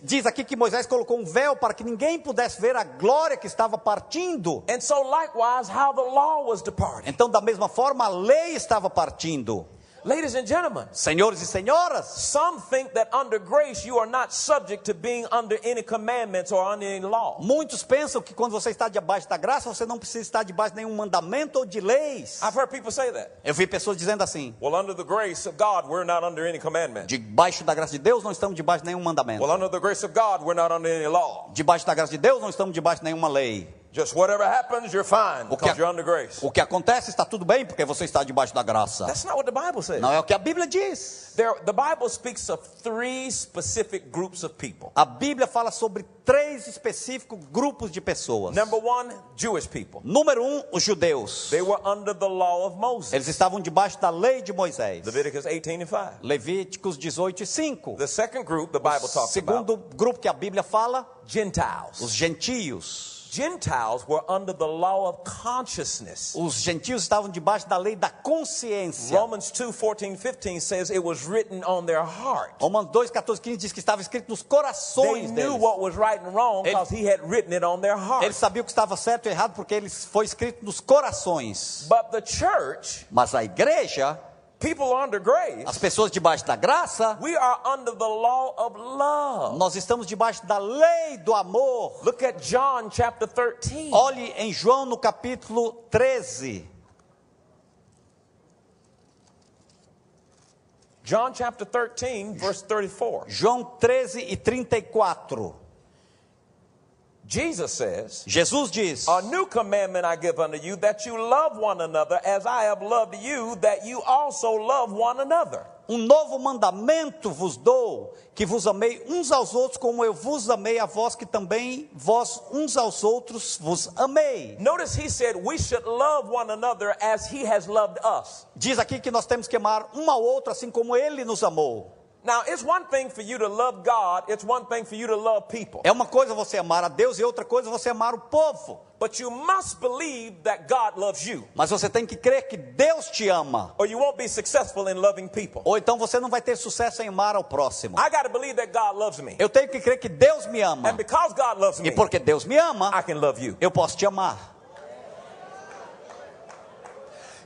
Diz aqui que Moisés colocou um véu para que ninguém pudesse ver a glória que estava partindo. And so likewise how the law was departing. Então, da mesma forma, a lei estava partindo. Ladies and gentlemen, Senhores e senhoras, some think that under grace you are not subject to being under any commandments or under any law. muitos pensam que quando você está debaixo da graça, você não precisa estar debaixo de nenhum mandamento ou de leis. I've heard people say that. Eu vi pessoas dizendo assim, Well, under the grace of God, we're not under any commandment. debaixo da graça de Deus não estamos debaixo de nenhum mandamento. Well, under the grace of God, we're not under any law. Debaixo da graça de Deus não estamos debaixo de nenhuma lei. Just whatever happens, you're fine because you're under grace. O que acontece está tudo bem porque você está debaixo da graça. That's not what the Bible says. Não é o que a Bíblia diz. The Bible speaks of three specific groups of people. A Bíblia fala sobre 3 específicos grupos de pessoas. Number one, Jewish people. Número 1, os judeus. They were under the law of Moses. Eles estavam debaixo da lei de Moisés. Leviticus 18 and 5. Levíticos 18 e 5. The second group the Bible talks Segundo about, grupo que a Bíblia fala, Gentiles. os gentios. Gentiles were under the law of consciousness. Os gentios estavam debaixo da lei da consciência. Romans 2:14-15 says it was written on their heart. Romanos 2:14-15 diz que estava escrito nos They corações knew deles. what was right and wrong because he had written it on their heart. Eles sabiam o que estava certo e errado porque foi escrito nos corações. But the church Mas a igreja People under grace, as pessoas debaixo da graça, we are under the law of love. nós estamos debaixo da lei do amor. Look at John chapter 13. Olhe em João no capítulo 13. John chapter 13, verse 34. João 13 e 34. Jesus says, Jesus diz: a new commandment I give unto you, that you love one another as I have loved you, that you also love one another. novo mandamento vos dou, que vos amei uns aos outros, como eu vos amei a vós, que também vós uns aos outros vos amei. Notice he said we should love one another as he has loved us. Diz aqui que nós temos que amar um ao outro, assim como ele nos amou. Now, it's one thing for you to love God, it's one thing for you to love people. É uma coisa você amar a Deus e outra coisa você amar o povo. But you must believe that God loves you, Mas você tem que crer que Deus te ama, or you won't be successful in loving people. ou então você não vai ter sucesso em amar ao próximo. I got to believe that God loves me. Eu tenho que crer que Deus me ama, And because God loves me, e porque Deus me ama, I can love you. eu posso te amar.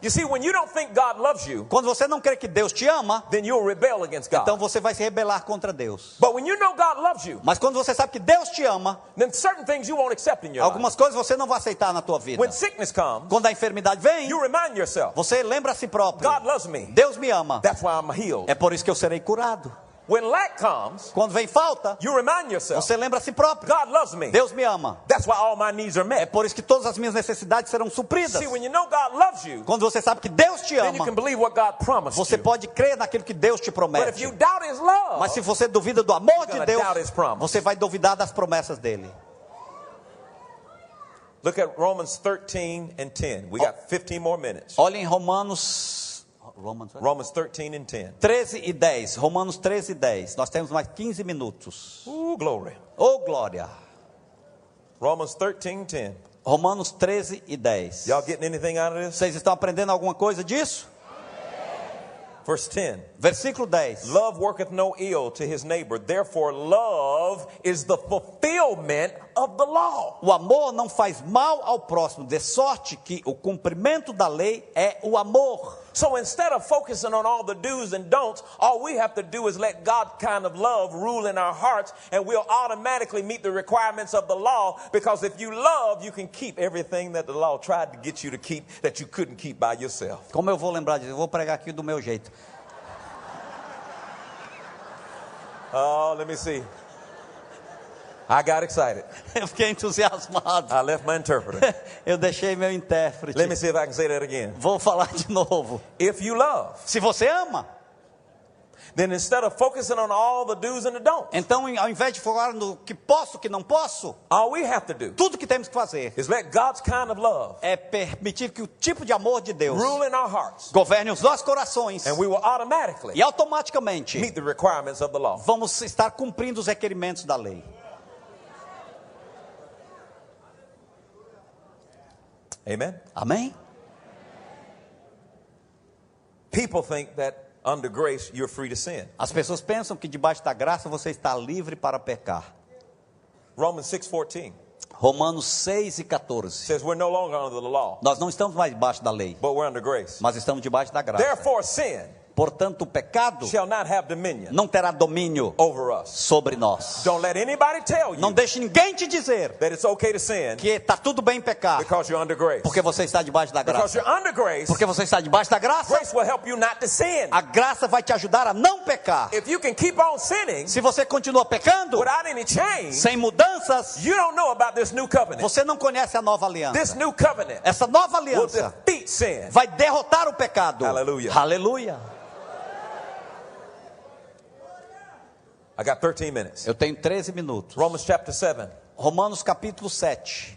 You see, when you don't think God loves you, Quando você não crê que Deus te ama, then you'll rebel against God. então você vai se rebelar contra Deus. But when you know God loves you, Mas quando você sabe que Deus te ama, then certain things you won't accept in your life. algumas coisas você não vai aceitar na tua vida. When sickness comes, Quando a enfermidade vem, you remind yourself, você lembra a si próprio: God loves me. Deus me ama, That's why I'm healed. é por isso que eu serei curado. When lack comes, Quando vem falta, you remind yourself, você lembra a si próprio: God loves me. Deus me ama, That's why all my needs are é met. por isso que todas as minhas necessidades serão supridas. See, when you know God loves you, Quando você sabe que Deus te then you ama, can believe what God promised você you. pode crer naquilo que Deus te But if promete. you doubt His love, Mas se você duvida do amor de gonna Deus, doubt His promise. você vai duvidar das promessas dele. look at Romans 13 and 10. We got 15 more minutes. Olha em Romanos Romans 13 and 10. 13 e 10. Romanos 13 e 10. Nós temos mais 15 minutos. Ooh, glory. Oh, glória. Romans 13, 10. Romanos 13 e 10. Y'all getting anything out of this? Vocês estão aprendendo alguma coisa disso? Verse 10. Versículo 10. Love worketh no ill to his neighbor. Therefore, love is the fulfillment of the law. O amor não faz mal ao próximo, de sorte que o cumprimento da lei é o amor. So instead of focusing on all the do's and don'ts, all we have to do is let God's kind of love rule in our hearts, and we'll automatically meet the requirements of the law, because if you love, you can keep everything that the law tried to get you to keep that you couldn't keep by yourself. Como eu vou lembrar disso? Eu vou pregar aqui do meu jeito. Oh, let me see. I got excited. Eu fiquei entusiasmado. I left my interpreter. Eu deixei meu intérprete. Let me see if I can say that again. Vou falar de novo. If you love, Se você ama, then instead of focusing on all the do's and the don'ts, então ao invés de focar no que posso, que não posso, all we have to do tudo que temos que fazer is let God's kind of love é permitir que o tipo de amor de Deus rule in our hearts, governe os nossos corações, and we will automatically e automaticamente meet the requirements of the law. vamos estar cumprindo os requerimentos da lei. Amen? Amém? People think that under grace you're free to sin. As pessoas pensam que debaixo da graça você está livre para pecar. Romans 6:14 Romanos 6 e 14. says we're no longer under the law, Nós não estamos mais debaixo da lei, but we're under grace. mas estamos debaixo da graça. Therefore sin Portanto, o pecado shall not have dominion não terá domínio over us. sobre nós. Don't let anybody tell Não you deixe ninguém te dizer that it's okay to sin que está tudo bem pecar, because you're under grace. porque você está debaixo da Because graça. you're under grace, Porque você está debaixo da graça, grace will help you not to sin. a graça vai te ajudar a não pecar. If you can keep on sinning Se você continua pecando, without any change, sem mudanças, you don't know about this new covenant. você não conhece a nova aliança. This new covenant Essa nova will aliança defeat sin. vai derrotar o pecado. Aleluia. Aleluia. I got 13 minutes. Eu tenho 13 minutos. Romans chapter 7. Romanos capítulo 7.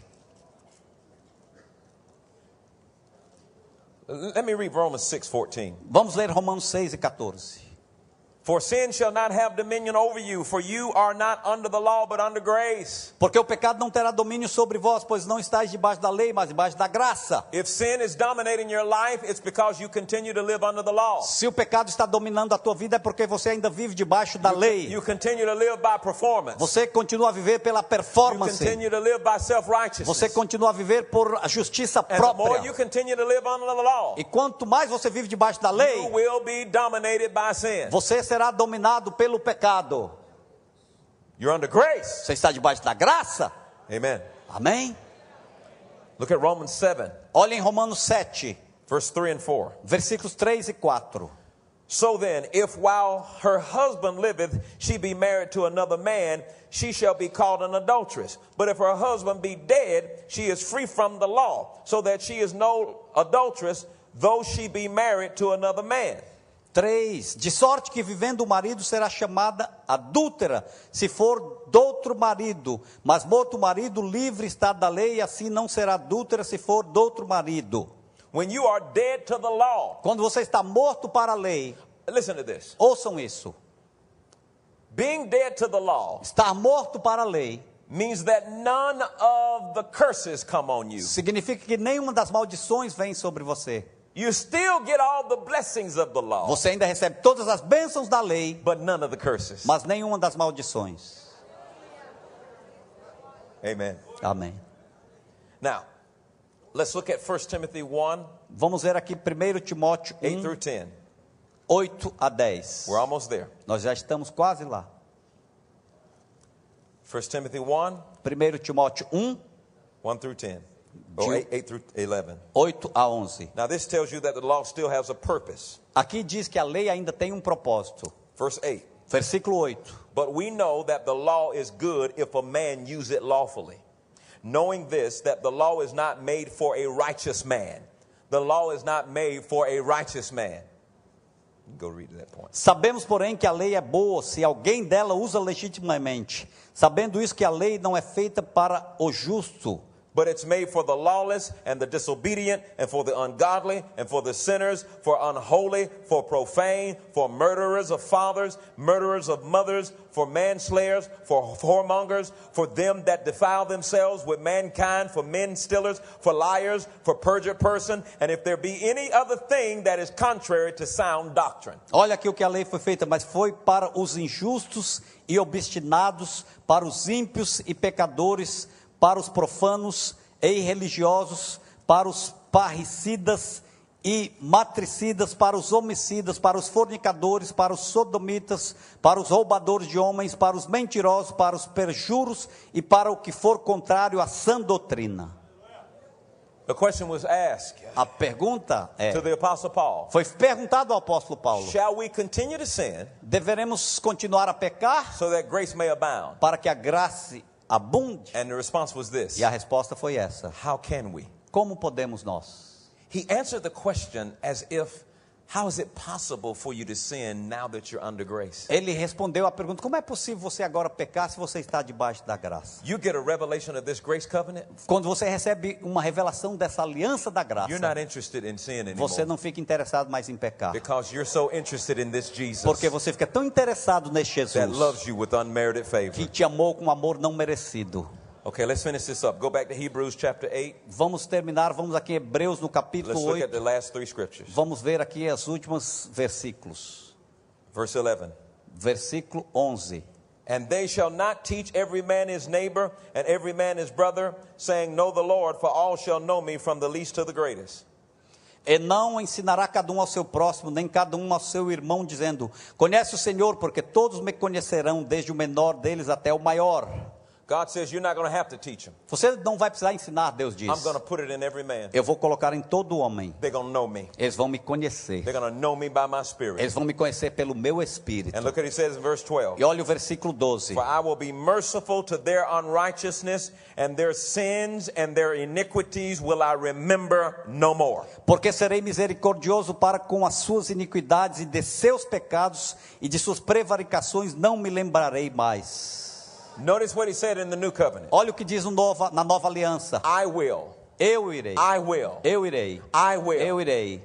Let me read Romans 6:14. Vamos ler Romanos 6 e 14. For sin shall not have dominion over you, for you are not under the law, but under grace. Porque o pecado não terá domínio sobre vós, pois não estáis debaixo da lei, mas debaixo da graça. If sin is dominating your life, it's because you continue to live under the law. Se o pecado está dominando a tua vida, é porque você ainda vive debaixo da lei. You continue to live by performance. Você continua a viver pela You performance. continue to live by Você self-righteousness. continua a viver por a justiça And the more própria. you continue to live under the law, E quanto mais você vive debaixo da you lei, will be dominated by sin. você será dominado pelo pecado. You're under grace. Você está debaixo da graça. Amen. Amém? Look at Romans 7, Olha em Romanos 7, verse 3 and 4. versículos 3 e 4. So then, if while her husband liveth, she be married to another man, she shall be called an adulteress. But if her husband be dead, she is free from the law, so that she is no adulteress, though she be married to another man. 3. De sorte que vivendo o marido será chamada adúltera, se for doutro marido. Mas morto o marido, livre está da lei, e assim não será adúltera se for doutro marido. When you are dead to the law, Quando você está morto para a lei, listen to this. ouçam isso. Being dead to the law Estar morto para a lei means that none of the curses come on you. significa que nenhuma das maldições vem sobre você. You still get all the blessings of the law, Você ainda recebe todas as bênçãos da lei, but none of the curses. mas nenhuma das maldições. Amen. Amém. Now, let's look at 1 Timothy 1, Vamos ver aqui 1 Timóteo 8 1, through 10. 8 a 10. We're almost there. Nós já estamos quase lá. 1 Timothy 1, 1 Timóteo 1, 1 through 10. Or 8 through 11. 8 a 11. Now this tells you that the law still has a purpose. Aqui diz que a lei ainda tem um propósito. Verse 8. Versículo 8. But we know that the law is good if a man use it lawfully. Knowing this, that the law is not made for a righteous man. The law is not made for a righteous man. Go read to that point. Sabemos, porém, que a lei é boa se alguém dela usa legitimamente. Sabendo isso, que a lei não é feita para o justo, But it's made for the lawless and the disobedient and for the ungodly and for the sinners, for unholy, for profane, for murderers of fathers, murderers of mothers, for manslayers, for whoremongers, for them that defile themselves with mankind, for men stealers, for liars, for perjured person, and if there be any other thing that is contrary to sound doctrine. Olha aqui o que a lei foi feita, mas foi para os injustos e obstinados, para os ímpios e pecadores, para os profanos e irreligiosos, para os parricidas e matricidas, para os homicidas, para os fornicadores, para os sodomitas, para os roubadores de homens, para os mentirosos, para os perjuros e para o que for contrário à sã doutrina. The question was asked A pergunta to the Apostle Paul, foi perguntado ao apóstolo Paulo: shall we continue to sin deveremos continuar a pecar so that grace may abound? para que a graça abunde? And the response was this: E a resposta foi essa: how can we? como podemos nós? He answered the question as if, how is it possible for you to sin now that you're under grace? Ele respondeu a pergunta: como é possível você agora pecar se você está debaixo da graça? You get a revelation of this grace covenant, Quando você recebe uma revelação dessa aliança da graça, you're not interested in sin anymore você não fica interessado mais em pecar, because you're so interested in this Jesus porque você fica tão interessado neste that Jesus loves you with unmerited favor. que te amou com amor não merecido. Okay, let's finish this up. Go back to Hebrews chapter 8. Vamos terminar, vamos aqui em Hebreus no capítulo Let's look at 8. the last three scriptures. Vamos ver aqui os últimos versículos. Verse 11. Versículo 11. And they shall not teach every man his neighbor and every man his brother, saying, Know the Lord, for all shall know me from the least to the greatest. E não ensinará cada um ao seu próximo, nem cada um ao seu irmão, dizendo: conhece o Senhor, porque todos me conhecerão, desde o menor deles até o maior. God says you're not going to have to teach them. Você não vai precisar ensinar, Deus diz. I'm going to put it in every man. Eu vou colocar em todo homem. They're going to know me. Eles vão me conhecer. They're going to know me by my spirit. Eles vão me conhecer pelo meu espírito. And look what he says in verse 12. E olha o versículo 12. For I will be merciful to their unrighteousness, and their sins and their iniquities will I remember no more. Porque serei misericordioso para com as suas iniquidades, e de seus pecados e de suas prevaricações não me lembrarei mais. Notice what he said in the new covenant. Olha o que diz na nova aliança. I will. Eu irei. I will. Eu irei. I will. Eu irei.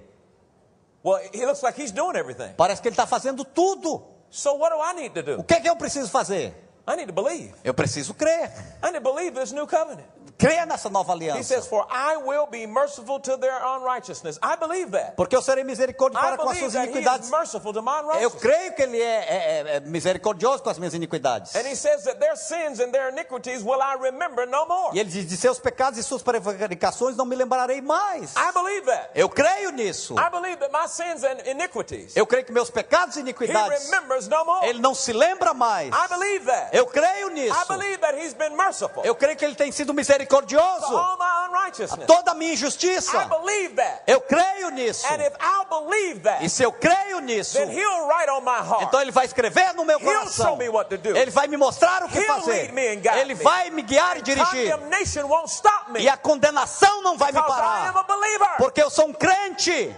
Well, he looks like he's doing everything. Parece que ele está fazendo tudo. So what do I need to O do? que é que eu preciso fazer? I need to believe. Eu preciso crer. I need to believe this new covenant. Crer nessa nova He aliança. says, for I will be merciful to their unrighteousness. I believe that. Porque eu serei misericórdia I para com as believe suas that he is iniquidades. merciful to my Eu unrighteousness. creio que Ele é misericordioso com as minhas iniquidades. And he says that their sins and their iniquities will I remember no more. E Ele diz, de seus pecados e suas prevaricações não me lembrarei mais. I believe that. Eu creio nisso. I believe that my sins and iniquities, Eu creio que meus pecados e he iniquidades, remembers no more. Ele não se lembra mais. I believe that. Eu creio nisso. I believe that he's been merciful Eu creio que Ele tem sido to misericordioso all my a unrighteousness. toda a minha I injustiça. believe that. Eu creio nisso. And if I'll believe that, E se eu creio nisso, then he'll write on my heart. então Ele vai escrever no meu He'll coração. show me what to do. Ele vai me mostrar o que He'll fazer. lead me and guide Ele me. vai me guiar e dirigir. Condemnation won't stop me E a condenação não vai me because I am parar. a believer. Porque eu sou um crente.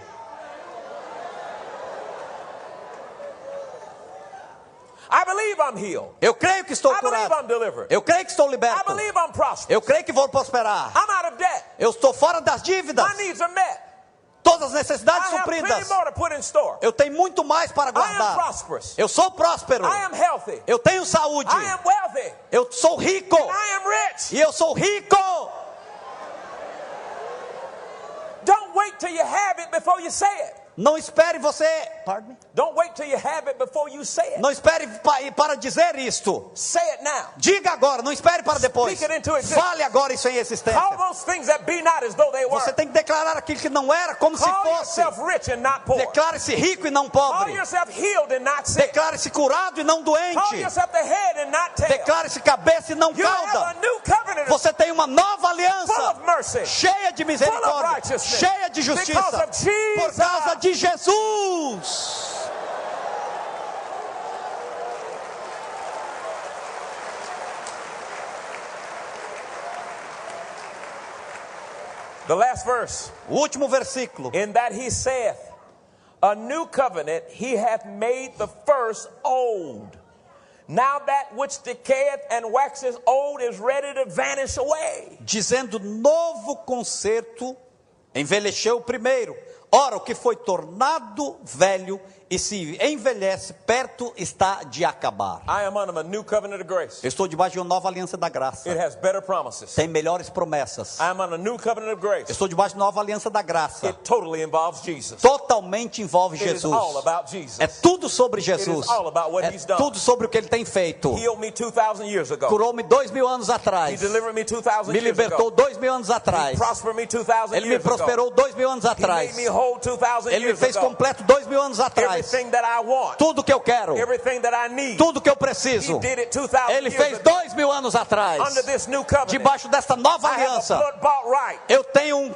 I believe I'm healed. Eu creio que estou I believe curado. I'm delivered. Eu creio que estou I liberto. believe I'm prosperous. Eu creio que vou prosperar. I'm out of debt. Eu estou fora das dívidas. My needs are met. Todas as necessidades I have plenty supridas. more to put in store. Eu tenho muito mais para I am guardar. prosperous. Eu sou próspero. I am healthy. Eu tenho saúde. I am wealthy. Eu sou rico. I am rich. E eu sou rico. Don't wait till you have it before you say it. Não espere você. Pardon me? Don't wait till you have it before you say it. Não espere para dizer isto. Say it now. Diga agora, não espere para depois. Speak it into existence. Fale agora isso em existência. Call those things that be not as though they were. Você tem que declarar aquilo que não era como se Call fosse. yourself rich and not poor. Declare-se rico e não Call pobre. yourself healed and not sick. Declare-se curado e não Call doente. yourself the head and not tail. Declare-se cabeça e não You have cauda. a new covenant Você tem uma nova full aliança, of mercy, cheia de full of misericórdia, righteousness, cheia de because justiça, of Jesus. por causa de Jesus. The last verse. O último versículo. In that he saith, a new covenant he hath made the first old. Now that which decayeth and waxes old is ready to vanish away. Dizendo, novo concerto envelheceu o primeiro. Ora, o que foi tornado velho e se envelhece, perto está de acabar. I am under a new covenant of grace. Eu estou debaixo de uma nova aliança da graça. It has better promises. Tem melhores promessas. I am under a new covenant of grace. Eu estou debaixo de uma nova aliança da graça. It totally involves Jesus. Totalmente envolve It is Jesus. all about Jesus. É tudo sobre Jesus. It is all about what É he's done. tudo sobre o que ele tem feito. Healed me 2,000 years ago. Curou-me 2.000 anos He atrás. delivered me 2,000 Me years libertou ago. 2.000 anos atrás. He prospered me 2,000 Ele me years ago. prosperou 2.000 anos He atrás. made me whole 2,000 Ele me years fez ago. completo 2.000 anos atrás. Everything that I want, Tudo que eu quero, everything that I need, tudo que eu he preciso, did it 2,000 ele years fez ago. 2.000 anos atrás. Under this new covenant, Debaixo desta nova I have a aliança, blood-bought right eu tenho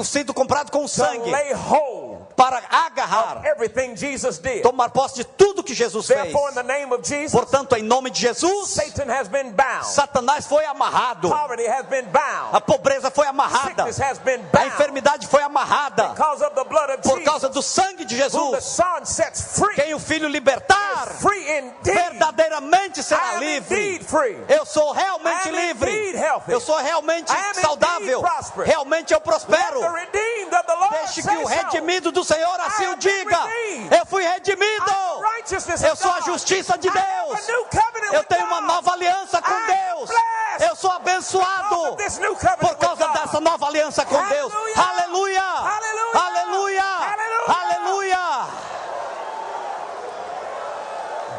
sido comprado com to sangue lay hold para agarrar, of everything Jesus did. tomar posse de tudo que Jesus fez. Therefore, in the name of Jesus, Portanto, em nome de Jesus, Satan has been bound. Satanás foi amarrado, Poverty has been bound. a pobreza foi amarrada, Sickness has been a bound. enfermidade foi amarrada, Because of the blood of por Jesus, causa do sangue de who the Jesus. Son sets free, Quem o Filho libertar, free indeed. verdadeiramente I será am livre. indeed free. Eu sou realmente I am livre. indeed healthy. Eu sou realmente I am saudável. indeed prosperous. Realmente eu prospero. Let the redeemed of the Lord Deixe say que o so. redimido do Senhor assim I o have been diga. redeemed. Eu fui redimido. I am the righteousness Eu of sou a God. justiça de I have Deus. a new covenant Eu with tenho uma God. nova aliança com I am Deus. blessed Eu sou abençoado because of this new covenant por causa with God. dessa nova aliança com Deus. Hallelujah. Aleluia! Hallelujah. Aleluia! Hallelujah. Aleluia!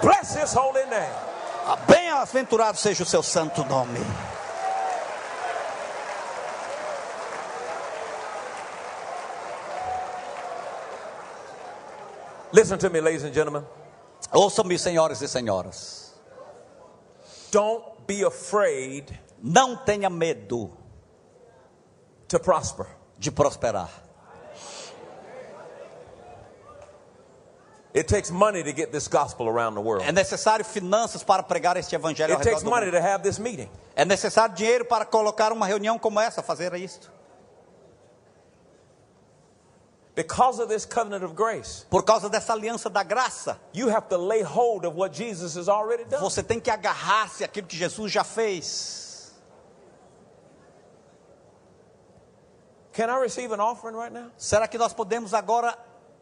Bless his holy name. Bem-aventurado seja o seu santo nome. Listen to me, ladies and gentlemen. Ouçam-me, senhoras e senhoras. Don't be afraid Não tenha medo to prosper. de prosperar. It takes money to get this gospel around the world. É necessário finanças para pregar este evangelho ao It redor takes do money mundo. to have this meeting. É necessário dinheiro para colocar uma reunião como essa, fazer isto. Because of this covenant of grace, Por causa dessa aliança da graça, you have to lay hold of what Jesus has already done. você tem que agarrar-se àquilo que Jesus já fez. Can I receive an offering right now? Será que nós podemos agora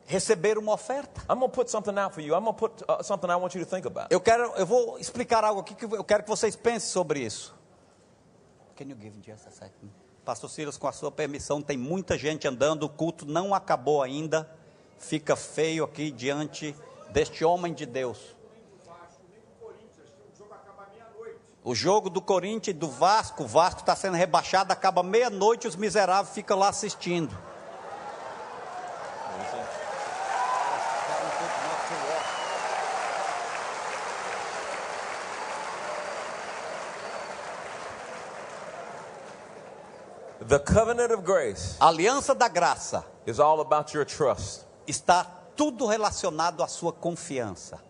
receber uma oferta. I'm going to put something out for you. I'm going to put something I want you to think about. Eu vou explicar algo aqui que eu quero que vocês pensem sobre isso. Can you give just a second? Pastor Silas, com a sua permissão, tem muita gente andando, o culto não acabou ainda. Fica feio aqui diante deste homem de Deus. O jogo do Corinthians e do Vasco, o Vasco está sendo rebaixado, acaba meia-noite, os miseráveis ficam lá assistindo. The covenant of grace A aliança da graça is all about your trust. está tudo relacionado à sua confiança.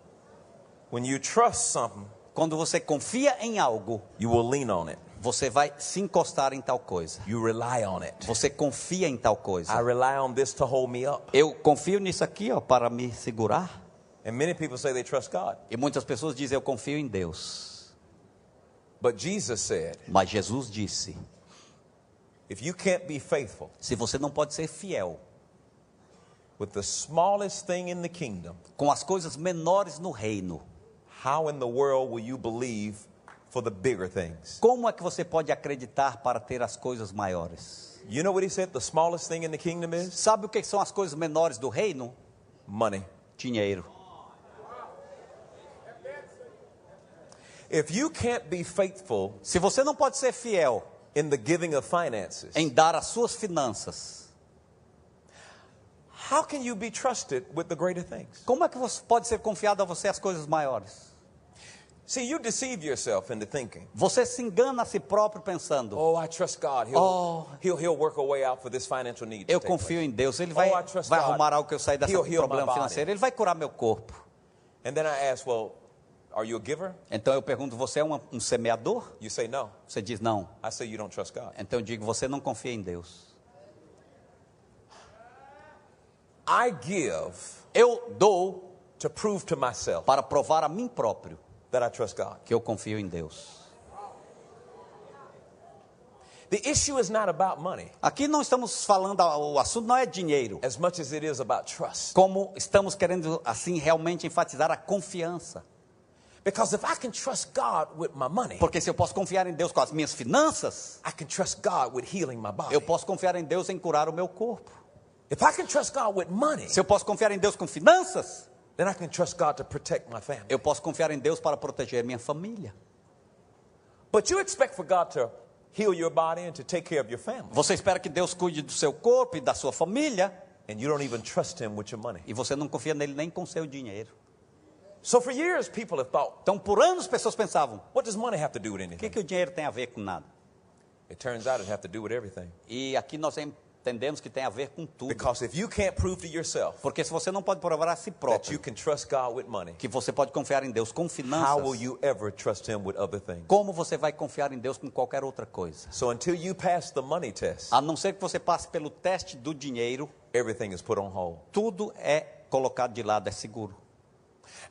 When you trust something, Quando você confia em algo, you will lean on it. você vai se encostar em tal coisa. You rely on it. Você confia em tal coisa. I rely on this to hold me up. Eu confio nisso aqui, ó, para me segurar. And many people say they trust God. E muitas pessoas dizem, eu confio em Deus. But Jesus said, Mas Jesus disse, if you can't be faithful se você não pode ser fiel with the smallest thing in the kingdom, com as coisas menores no reino, how in the world will you believe for the bigger things? como é que você pode acreditar para ter as coisas maiores? You know what he said the smallest thing in the kingdom is? Sabe o que são as coisas menores do reino? Money. Dinheiro. If you can't be faithful Se você não pode ser fiel in the giving of finances, em dar as suas finanças, how can you be trusted with the greater things? como é que você pode ser confiado a você as coisas maiores? See, you deceive yourself into thinking, Você se engana a si próprio pensando, oh, I trust God. He'll work a way out for this financial need. eu confio em Deus, Ele vai I trust vai God. arrumar algo que eu sair desse He'll heal my problema body. financeiro, Ele vai curar meu corpo. And then I ask, well, are you a giver? Então eu pergunto, você é um semeador? You say no. Você diz não. I say you don't trust God. Então eu digo, você não confia em Deus. I give Eu dou to prove to myself para provar a mim próprio that I trust God. que eu confio em Deus. The issue is not about money Aqui não estamos falando, o assunto não é dinheiro, as much as it is about trust. como estamos querendo assim realmente enfatizar a confiança. Because if I can trust God with my money, Porque se eu posso confiar em Deus com as minhas finanças, I can trust God with healing my body. eu posso confiar em Deus em curar o meu corpo. If I can trust God with money, Se eu posso confiar em Deus com finanças, then I can trust God to protect my family. eu posso confiar em Deus para proteger minha família. But you expect for God to heal your body and to take care of your family, Você espera que Deus cuide do seu corpo e da sua família, and you don't even trust Him with your money. e você não confia nele nem com seu dinheiro. So for years, people have thought, Então, por anos, pessoas pensavam, what does money have to do with o anything? que o dinheiro tem a ver com nada? It turns out it has to do with everything. E aqui nós entendemos que tem a ver com tudo. Because if you can't prove to yourself Porque se você não pode provar a si that you próprio can trust God with money, que você pode confiar em Deus com how will finanças, you ever trust Him with other things? como você vai confiar em Deus com qualquer outra coisa? So until you pass the money test, A não ser que você passe pelo teste do dinheiro, everything is put on hold. tudo é colocado de lado, é seguro.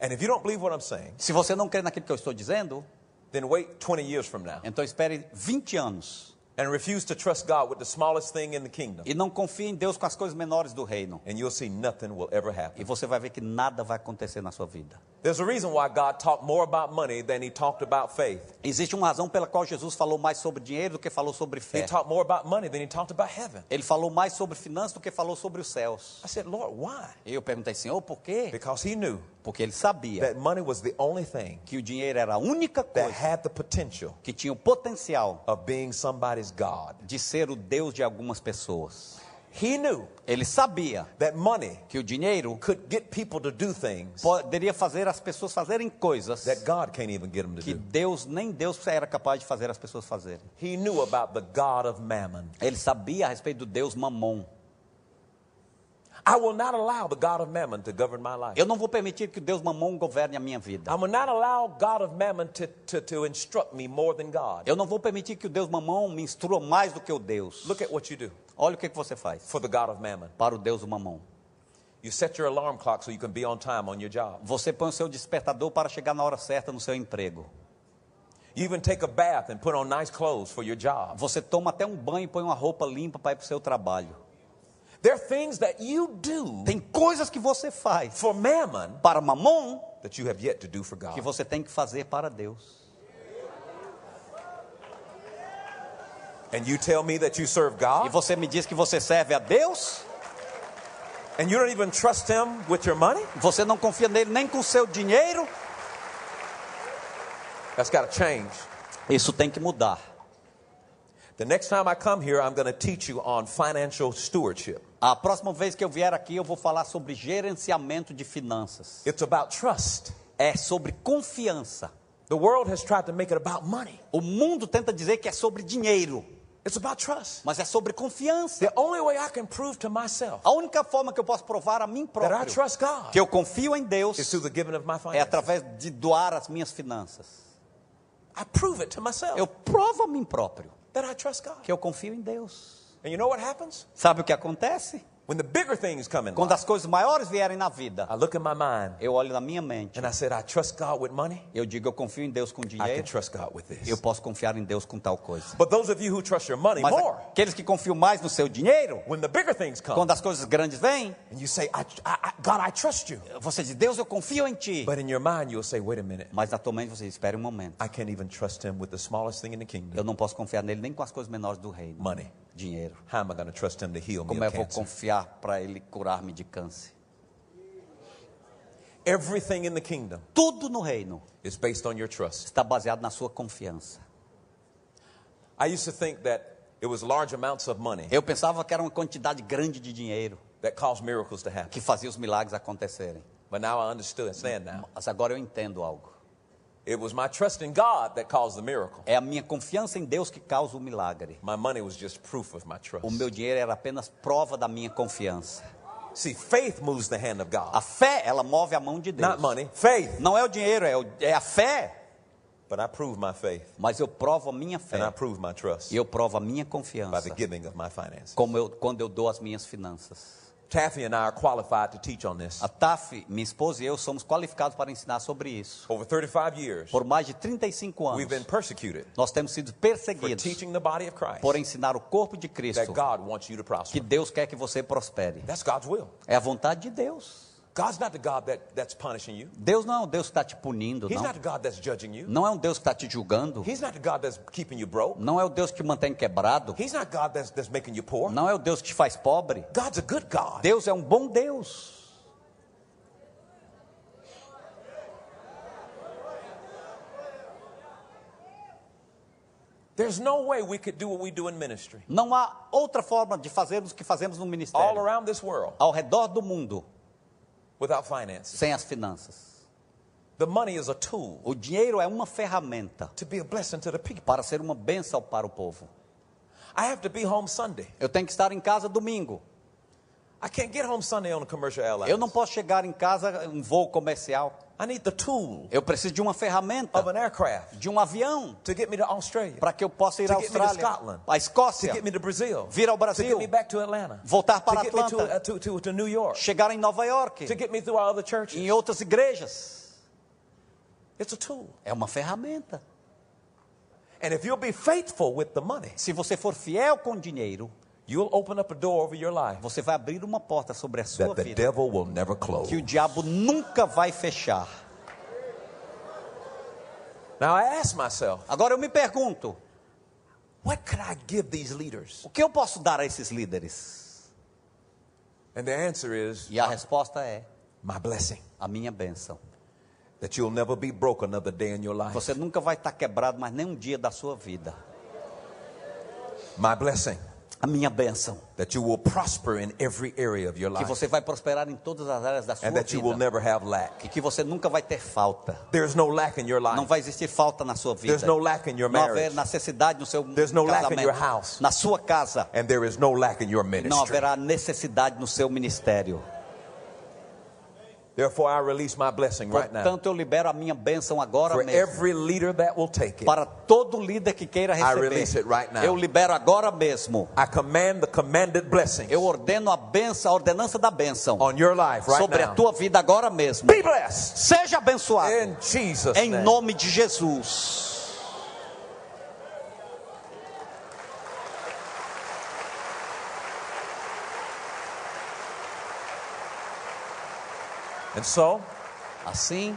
And if you don't believe what I'm saying, Se você não crê naquilo que eu estou dizendo, then wait 20 years from now então espere 20 anos and refuse to trust God with the smallest thing in the kingdom, e não confie em Deus com as coisas menores do reino. and you'll see nothing will ever E happen. você vai ver que nada vai acontecer na sua vida. There's a reason why God talked more about money than He talked about faith. Existe uma razão pela qual Jesus falou mais sobre dinheiro do que falou sobre He fé. talked more about money than He talked about heaven. Ele falou mais sobre finanças do que falou sobre os céus. I said, Lord, why? E eu perguntei, Senhor, por quê? Because He knew Porque ele sabia that money was the only thing que o dinheiro era a única that coisa had the potential que tinha o potencial of being somebody's God. de ser o Deus de algumas pessoas. He knew Ele sabia that money que o dinheiro could get people to do things poderia fazer as pessoas fazerem coisas that God can't even get them to que do. Deus, nem Deus era capaz de fazer as pessoas fazerem. He knew about the God of mammon. Ele sabia a respeito do Deus Mamon. I will not allow the God of mammon to govern my life. Eu não vou permitir que o Deus Mamon governe a minha vida. I will not allow God of mammon to instruct me more than God. Eu não vou permitir que o Deus Mamon me instrua mais do que o Deus. Look at what you do Olha o que você faz for the God of mammon. para o Deus Mamon. You set your alarm clock so you can be on time on your job. Você põe o seu despertador para chegar na hora certa no seu emprego. You even take a bath and put on nice clothes for your job. Você toma até um banho e põe uma roupa limpa para ir para o seu trabalho. There are things that you do Tem coisas que você faz for mammon para mamon that you have yet to do for que God. você tem que fazer para Deus. And you tell me that you serve E God você me diz que você serve a Deus? and you don't even trust Him with your money? Você não confia nele nem com seu dinheiro? That's got to change. Isso tem que mudar. The next time I come here, I'm going to teach you on financial stewardship. A próxima vez que eu vier aqui, eu vou falar sobre gerenciamento de finanças. It's about trust. É sobre confiança. The world has tried to make it about money. O mundo tenta dizer que é sobre dinheiro, It's about trust. mas é sobre confiança. The only way I can prove to myself A única forma que eu posso provar a mim that I próprio trust God que eu confio em Deus is through the giving of my é finances. através de doar as minhas finanças. I prove it to myself Eu provo a mim próprio that I trust God. que eu confio em Deus. And you know what happens? Sabe o que acontece? When the bigger things come in Quando life, as coisas maiores vierem na vida, I look in my mind eu olho na minha mente, and I said, I trust God with money. eu digo, eu confio em Deus com I can dinheiro, trust God with eu this. posso confiar em Deus com tal coisa. But those of you who trust your money Mas more, aqueles que confiam mais no seu dinheiro, when the bigger things come, quando as coisas grandes vêm, and you say, God, I trust you. você diz, Deus, eu confio em ti. But in your mind, you'll say, wait a minute. Mas na tua mente você diz, espere um momento. I can't even trust Him with the smallest thing in the kingdom. Eu não posso confiar nele nem com as coisas menores do reino. Money. Dinheiro. How am I going to trust Him to heal me Como eu of vou cancer? confiar para ele curar-me de câncer? Everything in the kingdom Tudo no reino is based on your trust. está baseado na sua confiança. I used to think that it was large amounts of money Eu pensava que era uma quantidade grande de dinheiro that caused miracles to happen. que fazia os milagres acontecerem. But now I understand now. Mas agora eu entendo algo. It was my trust in God that caused the miracle. É a minha confiança em Deus que causa o milagre. My money was just proof of my trust. O meu dinheiro era apenas prova da minha confiança. See, faith moves the hand of A God. fé, ela move a mão de Deus. Not money, faith. Não é o dinheiro, é a fé. But I prove my faith Mas eu provo a minha fé. and I prove my trust E eu provo a minha by confiança the giving of my finances. quando eu dou as minhas finanças. Taffy and I are qualified to teach on this. A Taf, minha esposa e eu somos qualificados para ensinar sobre isso. Over 35 years, Por mais de 35 we've been anos, persecuted nós temos sido for perseguidos teaching the body of Christ por ensinar o corpo de that Cristo God wants you to que prosper. Deus quer que você prospere. That's God's will. É a vontade de Deus. God's not the God that's punishing you. Deus não é um Deus que está te punindo, He's não. not the God that's judging you. Não é um Deus que está te julgando. He's not the God that's keeping you broke. Não é o Deus que mantém quebrado. He's not God that's making you poor. Não é o Deus que te faz pobre. God's a good God. Deus é um bom Deus. There's no way we could do what we do in ministry. Não há outra forma de fazermos o que fazemos no All ministério. around this world Ao redor do mundo, without finances. sem as finanças. The money is a tool O dinheiro é uma ferramenta to be a blessing to the people. para ser uma bênção para o povo. I have to be home Sunday. Eu tenho que estar em casa domingo. I can't get home Sunday on a commercial airline. Eu não posso chegar em casa em um voo comercial. I need the tool Eu preciso de uma ferramenta, of an aircraft de um avião, to get me to Australia, para que eu possa ir To à get me to Austrália, Scotland. à to Escócia, get me to Brazil, vir ao to Brasil, get me back to Atlanta, voltar to para get me Atlanta, to New York, chegar em Nova York, to get me through our other churches. em outras igrejas. It's a tool. É uma ferramenta. And if you'll be faithful with the money, Se você for fiel com o dinheiro, you'll open up a door over your life você vai abrir uma porta sobre a sua that the vida devil will never close. que o diabo nunca vai fechar. Now I ask myself, Agora eu me pergunto, what could I give these leaders? o que eu posso dar a esses líderes? And the answer is E a resposta é my blessing. a minha bênção. That you'll never be broke another day in your life. Você nunca vai estar quebrado mais nem um dia da sua vida. My blessing. A minha bênção. That you will prosper in every area of your Que life. você vai prosperar em todas as áreas da sua And that you will vida. never have lack. E que você nunca vai ter falta. There's no lack in your life. Não vai existir falta na sua vida. There's no lack in your Não haver marriage. necessidade no seu There's no lack in casamento. your house. Na sua casa. And there is no lack in your Não ministry. haverá necessidade no seu ministério. Therefore I release my blessing right now. Portanto, eu libero a minha bênção agora For mesmo. every leader that will take it. Para todo líder que queira release it right receber. now. Eu libero agora mesmo. I command the commanded blessings Eu ordeno a bênção, a ordenança da bênção on your life right sobre now. a tua vida agora mesmo. Be blessed. Seja abençoado. In Jesus' Em name. nome de Jesus. And so, Assim,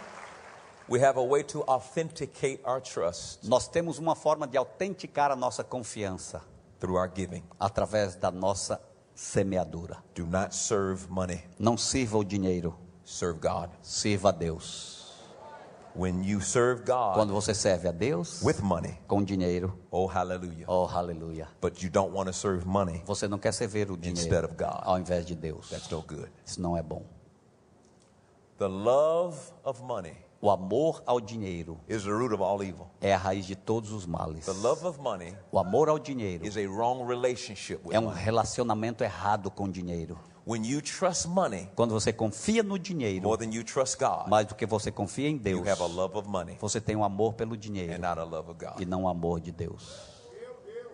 we have a way to authenticate our trust nós temos uma forma de autenticar a nossa confiança through our giving. através da nossa semeadura. Do not serve money, Não sirva o dinheiro, serve God. sirva a Deus. When you serve God Quando você serve a Deus with money, com dinheiro, oh hallelujah. oh aleluia, But you don't want to serve money, você não quer servir o Instead dinheiro of God. ao invés de Deus. that's no good. Isso não é bom. The love of money O amor ao dinheiro is the root of all evil. é a raiz de todos os males. The love of money O amor ao dinheiro is a wrong relationship with é um money. relacionamento errado com o dinheiro. When you trust money Quando você confia no dinheiro more than you trust God, mais do que você confia em you Deus, have a love of money você tem um amor pelo and dinheiro not a love of e God. não o amor de Deus.